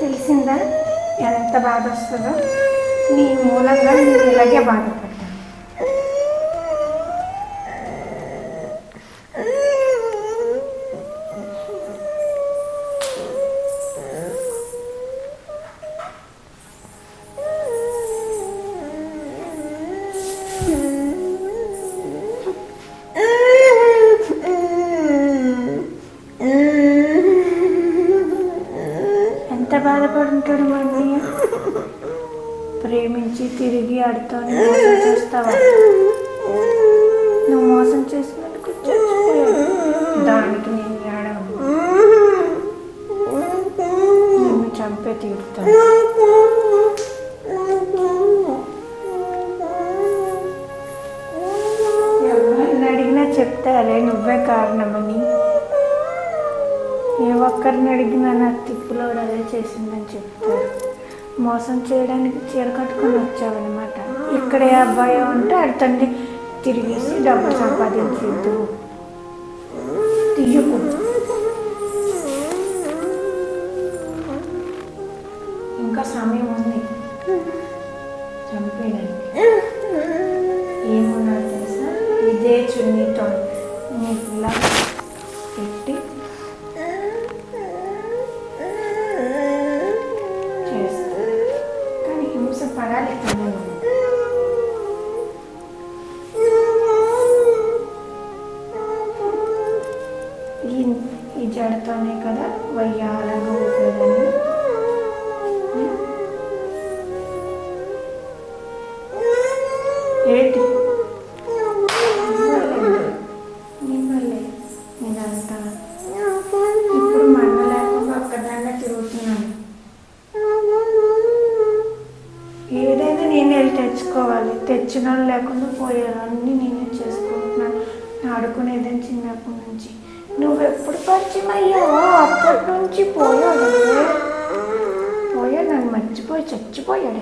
తెలిసిందా ఎంత బాధ వస్తుందో? నీ మూలంగా నేను ఇలాగే బాధపడ్డాను. ఎంత బాధపడుంటాడు మా అన్నయ్య. ప్రేమించి తిరిగి ఆడుతో మోసం చేస్తావా? నువ్వు మోసం చేసినందుకు చచ్చిపోయాడు. దానికి నేను ఏడవను. నిన్ను చంపే తీరుతాను. ఎవరిని అడిగినా చెప్తారే నువ్వే కారణమని. ఏ ఒక్కరిని అడిగినా నా తిప్పులో అదే చేసిందని చెప్తారు. మోసం చేయడానికి చీర కట్టుకొని వచ్చావన్నమాట. ఇక్కడ ఏ అబ్బాయి ఉంటే అడితండి తిరిగేసి డబ్బులు సంపాదించద్దు. తీయకు. ఇంకా సమయం ఉంది చంపేయడానికి. ఏమన్నా తెలుసా? ఇదే చున్నీతో నీకు ఇలా పెట్టి చేస్తా. కానీ హింస పడాలి కదా నువ్వు. ఈ జడతోనే కదా వయ్యాలంగా ఊపేదాన్ని. ఏంటి నిన్నలే నేనంతా ఇప్పుడు మండ లేకుండా ఒక్కదాన్నే తిరుగుతున్నాను. ఏదైనా నేనే వెళ్ళి తెచ్చుకోవాలి. తెచ్చిన వాళ్ళు లేకుండా పోయారు. అన్నీ నేనే చేసుకుంటున్నాను. ఆడుకునేదని చిన్నప్పటి నుంచి. నువ్వెప్పుడు పరిచయం అయ్యావో అప్పటి నుంచి పోయాడు. నన్ను మర్చిపోయి చచ్చిపోయాడే.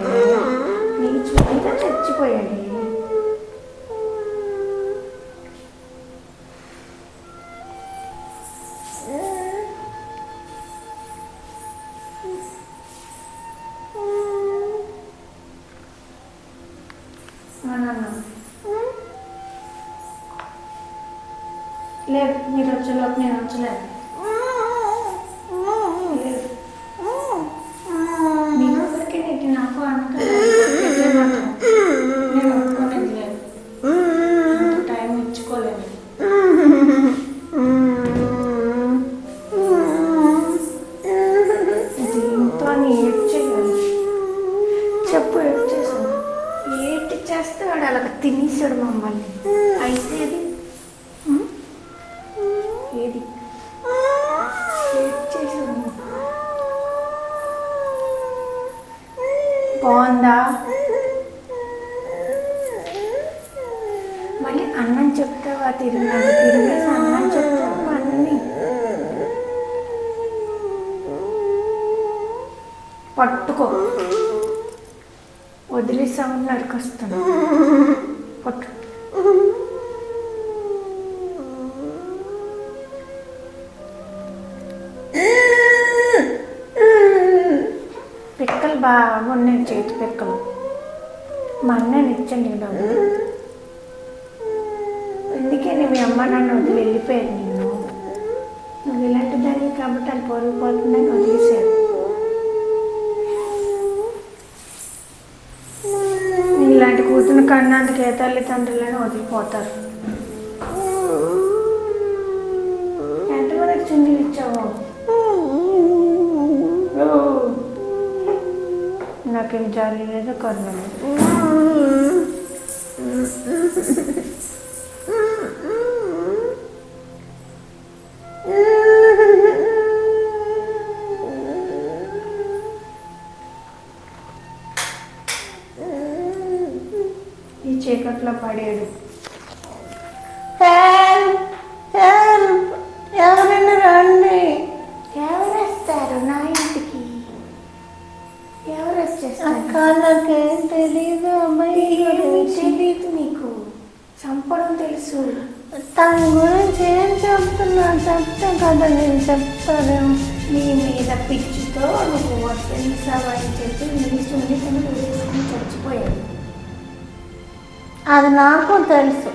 నీ చూడగా చచ్చిపోయాడే. లేదు, మీరు వచ్చేలోపు నేను వచ్చలేదు. మీకు ఒకరికి నెట్టి నాకు అనుకోలేదు. నేను ఒప్పుకోలేదు. లేదు, టైం ఇచ్చుకోలేదు. దీంతో అని ఏడ్చేయాలి. చెప్పు, ఏడ్చేసాను. ఏటి చేస్తే వాడు అలా తినేసాడు మమ్మల్ని. అయితే ఏది చేసాడు. బాగుందా? మళ్ళీ అన్నం చెప్తావా? తిరిగేసి అన్నం చెప్తావు అన్నీ. పట్టుకో, వదిలే సౌండ్ నరికొస్తాను. పట్టు. పిక్కలు బాగున్నాయి, చేతి పిక్కలు. మా అన్నని ఇచ్చండి డబ్బులు. అందుకే మీ అమ్మ నన్ను వదిలి వెళ్ళిపోయాను. నువ్వు ఇలాంటి దాన్ని కాబట్టి అది పొరిగిపోతుందని వదిలేశారు. ఇలాంటి కూతురు కన్నందుకు ఏ తల్లిదండ్రులని వదిలిపోతారు. ఎంతవరకు చిండి ఇచ్చావు? నాకేం జాలి లేదు, కరుణ లేదు. ఈ చీకట్లో పడాడు. ఎవరైనా రండి. ఎవరు వస్తారు నా ఇంటికి? ఎవరు వచ్చేస్తారు? నాకేం తెలీదు అమ్మాయి. తెలీదు నీకు? చంపడం తెలుసు. దాని గురించి ఏం చెప్తున్నా? చెప్తే కదా నేను చెప్తాను. నీ మీద పిచ్చితో నువ్వు వదిలేసావని చెప్పి నీ సున్నితను వదిలేసుకుని చచ్చిపోయాడు. అది నాకు తెలుసు.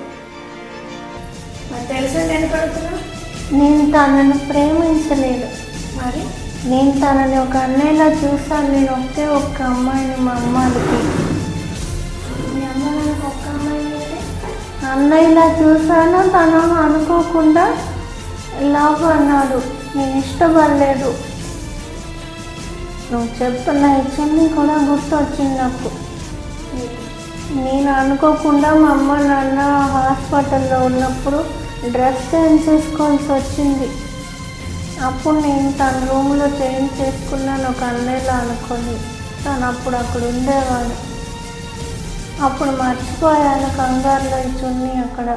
మరి తెలుసు నేను కడుతున్నా. నేను తనను ప్రేమించలేదు. మరి నేను తనని ఒక అన్నయ్యలా చూసాను. నేను ఒక్క అమ్మాయిని మా అమ్మాయికి. మీ అమ్మ నాకు ఒక్క అమ్మాయి అంటే అన్నయ్యలా చూసాను. తను అనుకోకుండా ఇలాగ అన్నాడు. నేను ఇష్టపడలేదు. నువ్వు చెప్తున్న హెచ్ఎంని కూడా గుర్తొచ్చింది నాకు. నేను అనుకోకుండా మా అమ్మ నాన్న హాస్పిటల్లో ఉన్నప్పుడు డ్రెస్ చేంజ్ చేసుకోవాల్సి వచ్చింది. అప్పుడు నేను తన రూమ్లో చేంజ్ చేసుకున్నాను ఒక అన్నయ్యలా అనుకొని. తను అప్పుడు అక్కడ ఉండేవాడు. అప్పుడు మర్చిపోయాను కంగారులో చున్నీ అక్కడ.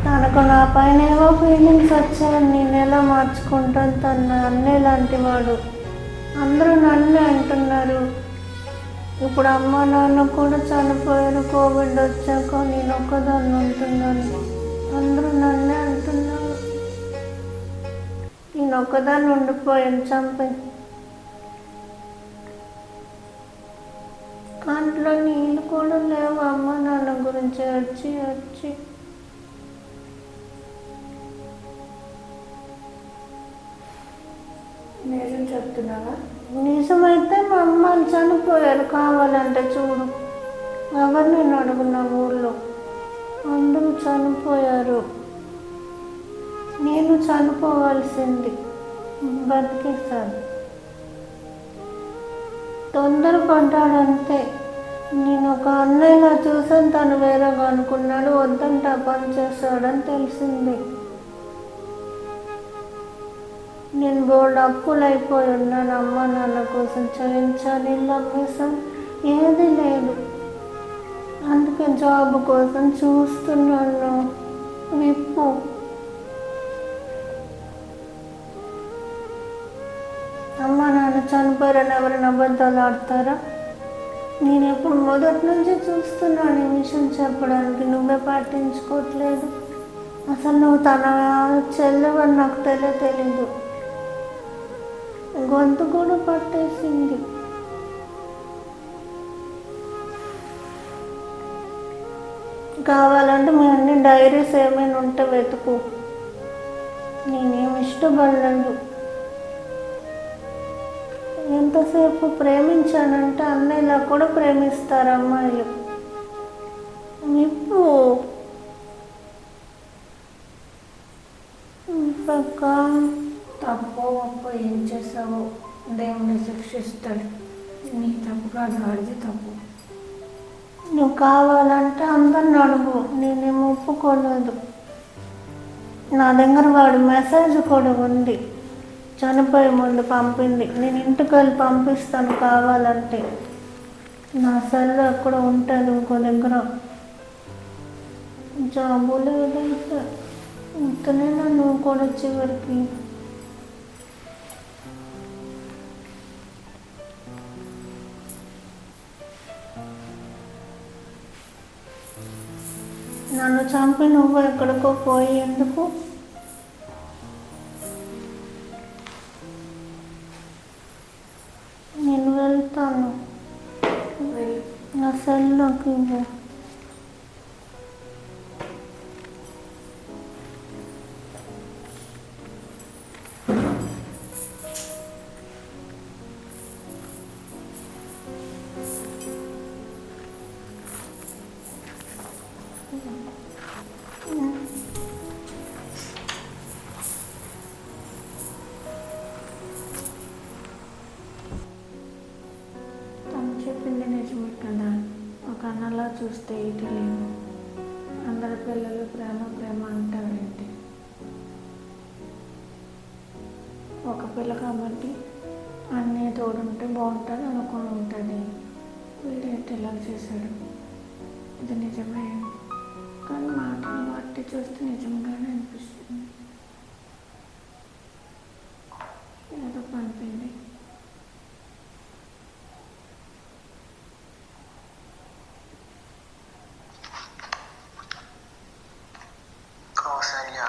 తనకు నా పైన ఏవో ఫీలింగ్స్ వచ్చాయి. నేను ఎలా మార్చుకుంటాను? తన అన్నయ్య లాంటి వాడు. అందరూ నన్నే అంటున్నారు. ఇప్పుడు అమ్మ నాన్న కూడా చనిపోయారు. కోవిడ్ వచ్చాక నేను ఒక్కదాన్ని ఉంటున్నాను. అందరూ నన్నే అంటున్నారు. నేను ఒక్కదాన్ని ఉండిపోయాను. చంపే కంట్లో నీళ్ళు కూడా లేవు. అమ్మ నాన్న గురించి వచ్చి వచ్చి నిజం చెప్తున్నావా? నిజమైతే మా అమ్మ చనిపోయారు. కావాలంటే చూడు. ఎవరు నేను అడుగున్నా ఊళ్ళో అందరూ చనిపోయారు. నేను నేను చనిపోవాల్సింది, బతికేస్తాను. తొందరపడ్డాడంతే. నేను ఒక అన్నయ్యలా చూసాను, తను వేరేగా అనుకున్నాడు, వద్దంటే ఆ పని చేస్తాడని తెలిసింది. నేను బోర్డు అప్పులు అయిపోయి ఉన్నాను, అమ్మ నాన్న కోసం చేయించాలి, ఇల్లు అమ్మేసాను, ఏది లేదు. అందుకే జాబ్ కోసం చూస్తున్నాను. విప్పు. అమ్మ నాన్న చనిపోయారని ఎవరైనా అబద్ధాలు ఆడతారా? నేను ఎప్పుడు మొదటి నుంచి చూస్తున్నాను ఈ విషయం చెప్పడానికి, నువ్వే పాటించుకోవట్లేదు. అసలు నువ్వు తన చెల్లెవని నాకు తెలీదు. గొంతు కూడా పట్టేసింది. కావాలంటే మీ అన్ని డైరీస్ ఏమైనా ఉంటే వెతుకు. నేనేమి ఇష్టపడలేదు. ఎంతసేపు ప్రేమించానంటే అన్నయ్యలా కూడా ప్రేమిస్తారు అమ్మాయిలు. ఇప్పుడు పక్క తప్పు ఒప్పు ఏం చేసావో దేవుని శిక్షిస్తాడు. నీ తప్పు కాదు, వాడిది తప్పు. నువ్వు కావాలంటే అందరిని అడుగు, నేనేం ఒప్పుకోలేదు. నా దగ్గర వాడి మెసేజ్ కూడా ఉంది, చనిపోయే ముందు పంపింది. నేను ఇంటికి వెళ్ళి పంపిస్తాను కావాలంటే. నా సెల్ ఎక్కడ ఉంటుంది ఇంకో దగ్గర. జాబు లేదంటే ఇంతనేనా నువ్వు కూడా చివరికి. నన్ను చంపి నువ్వు ఎక్కడికో పోయి ఎందుకు? నేను వెళ్తాను. నా సెల్లోకి ఇవ్వు. చెప్పింది నిజమే కదా. ఒక అన్నలా చూస్తే ఇటు లేదు. అందరి పిల్లలు ప్రేమ ప్రేమ అంటారేంటి? ఒక పిల్ల కాబట్టి అన్నీ తోడుంటే బాగుంటుంది అనుకుని ఉంటుంది. వీడేంటి ఇలా చేశాడు? ఇది నిజమే, కానీ మాటలు బట్టి చూస్తే నిజంగానే అనిపిస్తుంది. ఏదో పంపింది. కౌసల్య,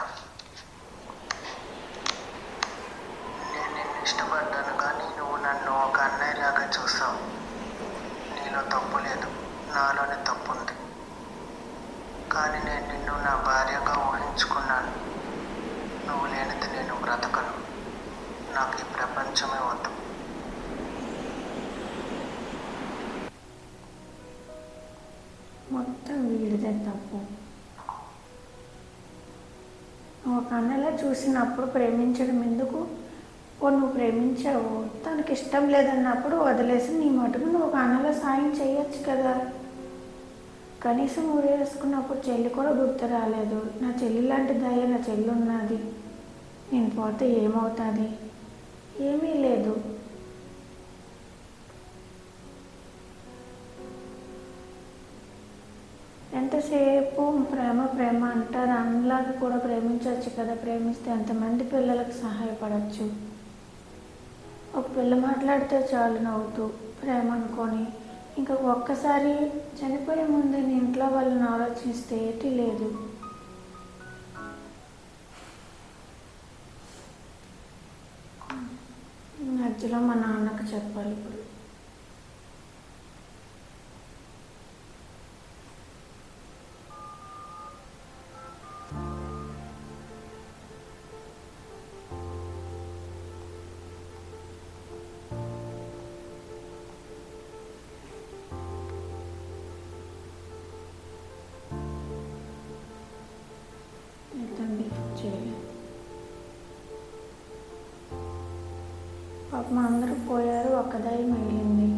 నేను నిన్ను ఇష్టపడ్డాను, కానీ నువ్వు నన్ను ఒక అన్నయ్యలాగా చూసావు. నీలో తప్పు లేదు, నాలోనే తప్పు ఉంది. కానీ నేను నిన్ను నా భార్యగా ఊహించుకున్నాను. నువ్వు లేనిది నేను బ్రతకను. నాకు ఈ ప్రపంచమే వద్దు. మొత్తం వీడిదే తప్పు. ఒక అన్నలా చూసినప్పుడు ప్రేమించడం ఎందుకు? నువ్వు ప్రేమించావు, తనకి ఇష్టం లేదన్నప్పుడు వదిలేసి నీ మటుకు నువ్వు ఒక అన్నలా సాయం చేయొచ్చు కదా. కనీసం ఊరు వేసుకున్నప్పుడు చెల్లి కూడా గుర్తు రాలేదు. నా చెల్లి లాంటి దయ నా చెల్లి ఉన్నది, నేను పోతే ఏమవుతుంది? ఏమీ లేదు. ఎంతసేపు ప్రేమ ప్రేమ అంటారు. అన్నలాగా కూడా ప్రేమించవచ్చు కదా. ప్రేమిస్తే ఎంతమంది పిల్లలకు సహాయపడవచ్చు. ఒక పిల్ల మాట్లాడితే చాలు నవ్వుతూ ప్రేమ అనుకొని, ఇంకా ఒక్కసారి చనిపోయే ముందే నీ ఇంట్లో వాళ్ళని ఆలోచిస్తే ఏటి లేదు. మధ్యలో మా నాన్నకు చెప్పాలి ఇప్పుడు. ఇదండి చేయలేదు. పాపం అందరూ పోయారు, ఒక్కదాయి మిగిలింది.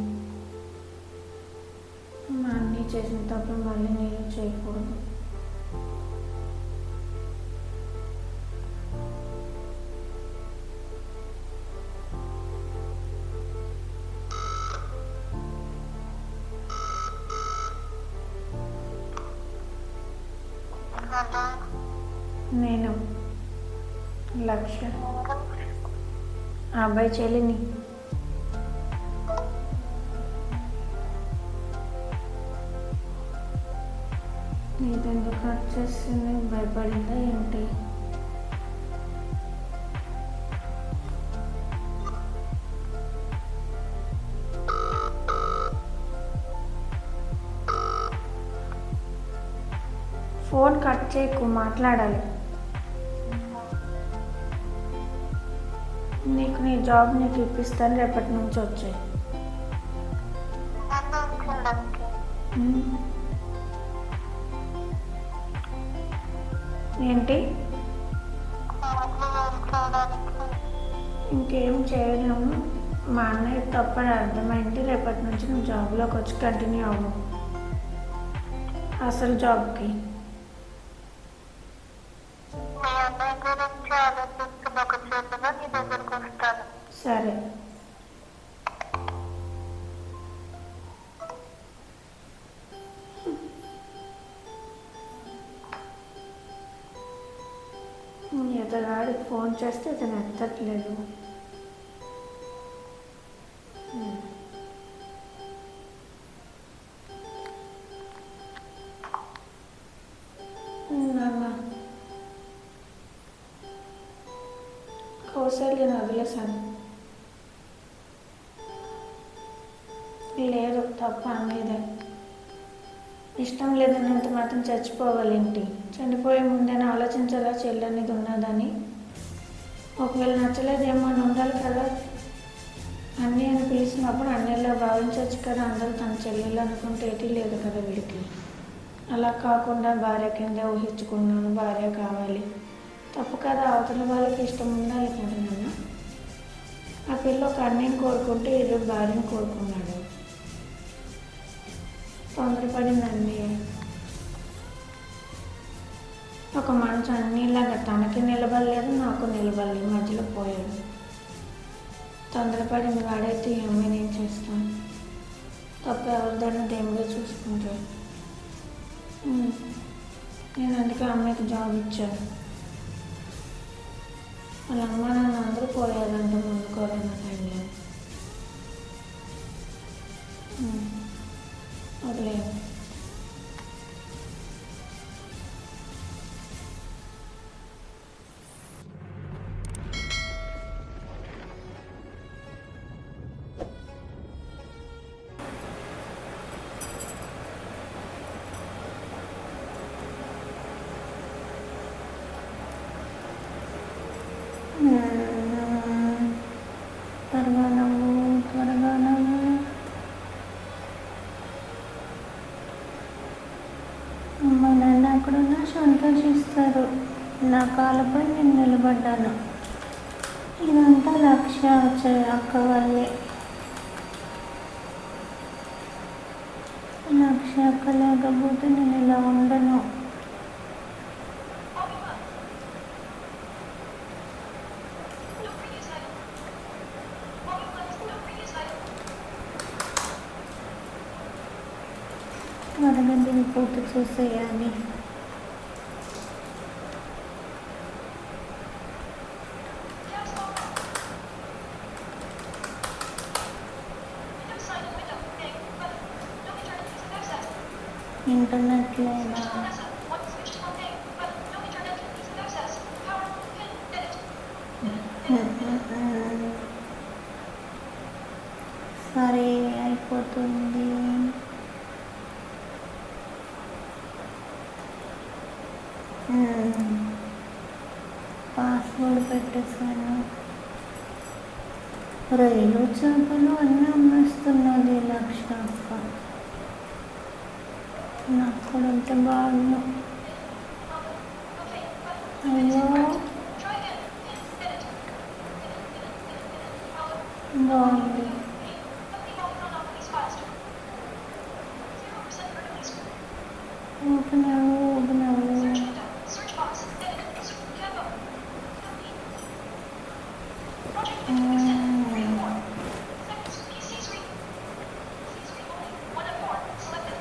మా అన్నీ చేసిన తప్పులు మళ్ళీ నేను చేయకూడదు. నేను లక్ష్య, ఆ అబ్బాయి చెల్లిని. నీదెందుకు హర్ట్ చేస్తుంది? భయపడిందా ఏంటి? ఫోన్ కట్ చేయకు, మాట్లాడాలి. నీకు నీ జాబ్ నీకు ఇప్పిస్తాను, రేపటి నుంచి వచ్చాయి. ఏంటి? ఇంకేం చేయలేము. మా అన్నయ్య తప్పని అర్థమైంది. రేపటి నుంచి నువ్వు జాబ్లోకి వచ్చి కంటిన్యూ అవ్వు అసలు జాబ్కి. సరే. ఇతగాడికి ఫోన్ చేస్తే ఇతను ఎత్తట్లేదు. కౌశల్యను వదిలేశాను. లేదు, తప్ప అనేదే. ఇష్టం లేదన్నంత మాత్రం చచ్చిపోవాలేంటి? చనిపోయే ముందేనా ఆలోచించాలా చెల్లి అనేది ఉన్నదని? ఒకవేళ నచ్చలేదేమో అని ఉండాలి కదా. అన్నీ అని పిలిచినప్పుడు అన్నిలో భావించవచ్చు కదా. అందరూ తన చెల్లెలు అనుకుంటే ఏటీ లేదు కదా వీడికి. అలా కాకుండా భార్య కింద ఊహించుకున్నాను, భార్య కావాలి. తప్పు కదా, అవతల వాళ్ళకి ఇష్టం ఉండాలి కదా నాన్న. ఆ పిల్ల ఒక అన్నయ్యని కోరుకుంటే ఈరోజు భార్యని కోరుకున్నాడు. తొందరపడిందండి. ఒక మనిషి అన్నిలాగా తనకి నిలబడలేదు, నాకు నిలబడలేదు, మధ్యలో పోయాడు. తొందరపడింది. వాడైతే ఈ అమ్మాయి నేను చేస్తాను. తప్పు ఎవరిదైనా దేవుడే చూసుకుంటాడు. నేను అందుకే అమ్మాయికి జాబ్ ఇచ్చాను. వాళ్ళ అమ్మ నాన్న అందరూ పోయారంట ముందు కరోనా టైంలో. వదిలేదు. త్వరగా నవ్వు. అమ్మ నాన్న అక్కడున్నా సంతోషిస్తారు. నా కాళ్ళపై నేను నిలబడ్డాను. ఇదంతా లక్ష్య అక్క వల్లే. లక్ష్య అక్క లేకపోతే నేను ఇలా ఉండను. త్వరగా దీన్ని పూర్తి చేసేయాలి. ఇంటర్నెట్ లేదా? సరే, అయిపోతుంది. పాస్వర్డ్ పెట్టేశాను. రైలు చేపలు అన్నీ అమ్మేస్తున్నది లక్ష్య అక్క. నాకు కూడా ఉంటే బాగుండు. అయ్యో బాగుంది. ఊపినావు ఊపినావు.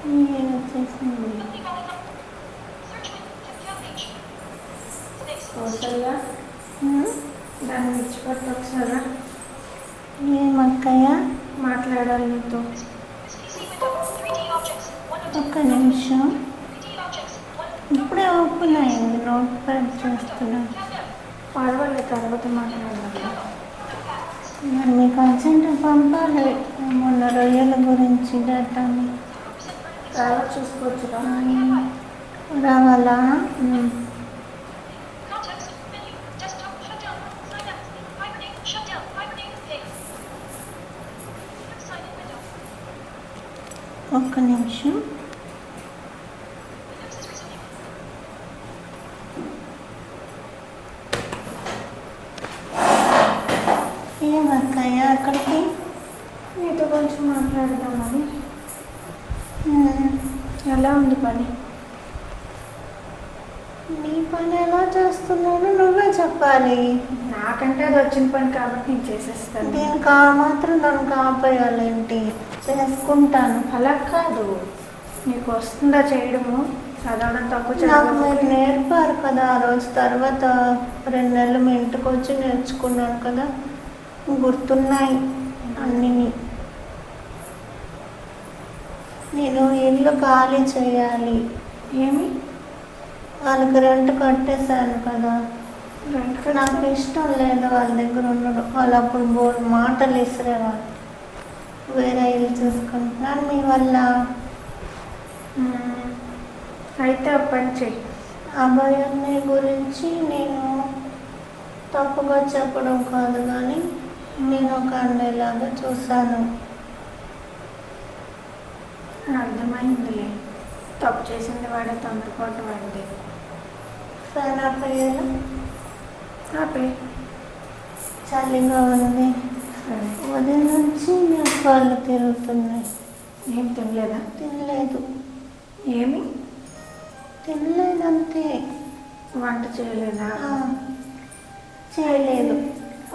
నేను వచ్చేసింది. కౌసల్య దాన్ని విడిచిపెట్టి ఒకసారా ఏమక్కయ్య? మాట్లాడాలి నీతో. ఒక్క నిమిషం. ఇప్పుడే ఓపెన్ అయింది, నోట్ ప్యాడ్ చేస్తున్నా. పర్వాలేదు, తర్వాత మాట్లాడాలి. మరి మీకు అర్జెంట్ పంపాలి మొన్న రొయ్యల గురించి డేటాని. తర్వాత చూసుకోవచ్చురా. రావాలా? ఒక్క నిమిషం. ఏమక్కయ్య అక్కడికి? నీతో కొంచెం మాట్లాడదామని. ఎలా ఉంది పని? నీ పని ఎలా చేస్తున్నాను నువ్వే చెప్పాలి. నాకంటే అది వచ్చిన పని కాబట్టి నేను చేసేస్తాను. దీనికి ఆ మాత్రం దానికి ఆపేయాలేంటి? చేసుకుంటాను. అలా కాదు, నీకు వస్తుందా చేయడము? చదవడం తప్పు నాకు మీరు నేర్పారు కదా ఆ రోజు. తర్వాత 2 నెలలు మీ ఇంటికి వచ్చి నేర్చుకున్నాను కదా, గుర్తున్నాయి అన్నీ. నేను ఇల్లు ఖాళీ చేయాలి. ఏమి? వాళ్ళకి రెంట్ కట్టేశాను కదా, రెంట్ నాకు ఇష్టం లేదు వాళ్ళ దగ్గర ఉండడం. వాళ్ళు అప్పుడు 3 మాటలు ఇసిరేవాళ్ళు. వేరే ఇల్లు చూసుకుంటున్నాను మీ వల్ల. అయితే ఆ పని చెయ్యి. అభయాన్ని గురించి నేను తప్పుగా చెప్పడం కాదు, కానీ నేను ఒక అన్నయ్యలాగా చూశాను. అర్థమైందిలే, తప్పు చేసింది వాడే, తొందరపాటు వాడిదే. ఫ్యాన్ ఆపేయాలా? ఆపే. చలిగా ఉంది. సరే. ఉదయం నుంచి నాకు కాళ్ళు తిరుగుతున్నాయి. ఏం తినలేదా? తినలేదు. ఏమి? తినలేదంతే. వంట చేయలేదా? చేయలేదు.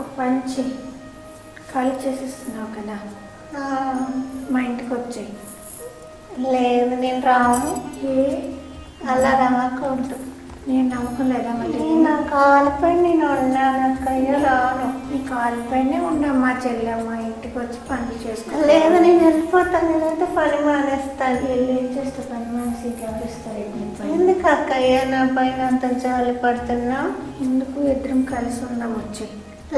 ఒక పని చెయ్యి, ఖాళీ చేసేస్తున్నావు కదా, మా ఇంటికి వచ్చేయి. లేదు నేను రాను. ఏ అలా రాకూడదు. నేను నమ్మకలేదా మళ్ళీ? నా కాలుపై నేను ఉన్నాను అక్కయ్య, రాను. నీ కాలుపైనే ఉండమ్మా చెల్లెమ్మ, ఇంటికి వచ్చి పనులు చేసుకో. లేదు నేను వెళ్ళిపోతాను, లేదంటే పని మానేస్తాను. వెళ్ళి ఏం చేస్తే పని మనిషి గమనిస్తారు. ఎందుకు అక్కయ్య నా పైన అంత జాలి పడుతున్నా? ఎందుకు? ఇద్దరం కలిసి ఉందాం, వచ్చి.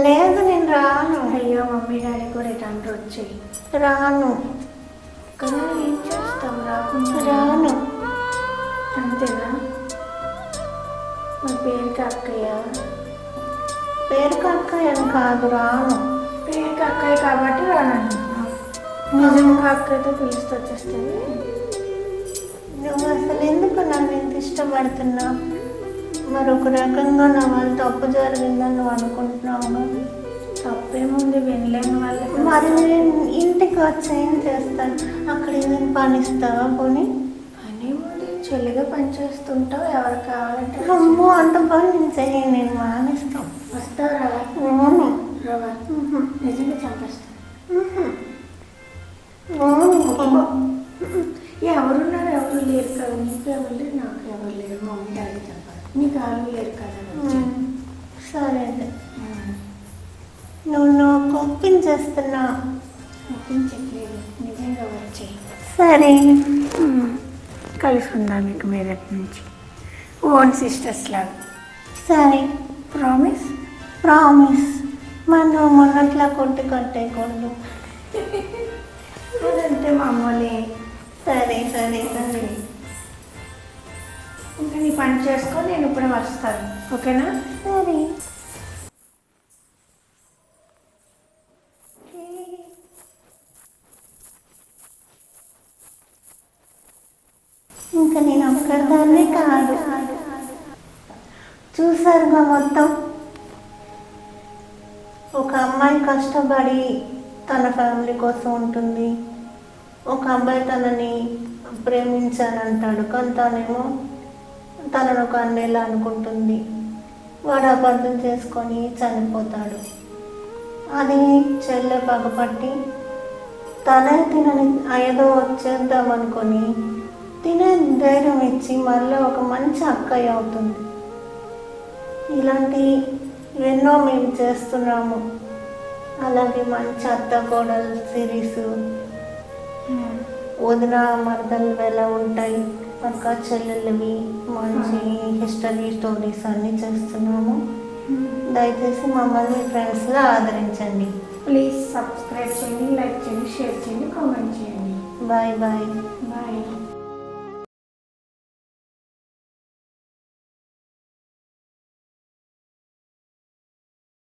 లేదు నేను రాను. అయ్యో మమ్మీ డాడీ కూడా ఇటు వచ్చేయి. రాను. కదా ఏం చేస్తాం రాకుండా? రాను. అంతేనా? మా పేరుకి అక్కయ్య. పేరుకి అక్కయ్య కాదు, రాను. పేరుకి అక్కయ్య కాబట్టి రానంటున్నా. నిజంగా అక్కయ్యతో పిలుస్తూ వచ్చేస్తే నువ్వు అసలు ఎందుకు నన్ను ఇంత ఇష్టపడుతున్నా? మరొక రకంగా నా వల్ల తప్పు జరిగిందని నువ్వు అనుకుంటున్నావు. తప్పేముంది, వినలేని వాళ్ళకి. మరి నేను ఇంటికి వచ్చి ఏం చేస్తాను? అక్కడ ఏదైనా పని ఇస్తావా? పోనీ పని ఉంది, చెల్లిగా పని చేస్తుంటావు, ఎవరు కావాలంటే. అమ్మో అంత పని నేను చేయను, నేను మానేస్తాను. వస్తావు రావా? అవును. రావా? నిజంగా చంపేస్తాను. ఎవరున్నారు? ఎవరు లేరు కదా, నీకు ఎవరు లేరు, నాకు ఎవరు లేరు. మమ్మీ డాడీ చెప్పాలి, నీకు వాళ్ళు లేరు కదా. సరే నువ్వు ఒప్పించేస్తున్నా. ఒప్పించట్లేదు, నిజంగా వచ్చాయి. సరే కలిసి ఉండాలి మీకు మీదటి నుంచి, ఓన్ సిస్టర్స్ లాగా. సరే ప్రామిస్? ప్రామిస్. మనం మొన్నట్లా కొట్టి కట్టేయకూడదు. అదంటే మామూలే. సరే సరే సరే. ఇంకా నీ పని చేసుకో, నేను ఇప్పుడే వస్తాను, ఓకేనా? సరే. ఇంకా నేను ఒక్కదాన్నే కాదు, చూసారుగా మొత్తం. ఒక అమ్మాయి కష్టపడి తన ఫ్యామిలీ కోసం ఉంటుంది. ఒక అబ్బాయి తనని ప్రేమించానంటాడు, కానీ తనేమో తనను ఒక అన్నయ్యలా అనుకుంటుంది. వాడు అబద్ధం చేసుకొని చనిపోతాడు. అది చెల్లె పగపట్టి తనే తినని ఏదో వచ్చేద్దామనుకొని తినే ధైర్యం ఇచ్చి మళ్ళీ ఒక మంచి అక్కయ్య అవుతుంది. ఇలాంటి ఎన్నో మేము చేస్తున్నాము. అలాగే మంచి అత్త కోడలు సిరీస్, వదిన మరదలు ఎలా ఉంటాయి, అక్క చెల్లెళ్ళవి మంచి హిస్టరీ స్టోరీస్ అన్నీ చేస్తున్నాము. దయచేసి మమ్మల్ని ఫ్రెండ్స్గా ఆదరించండి. ప్లీజ్ సబ్స్క్రైబ్ చేయండి, లైక్ చేయండి, షేర్ చేయండి, కామెంట్ చేయండి. Bye bye. బాయ్.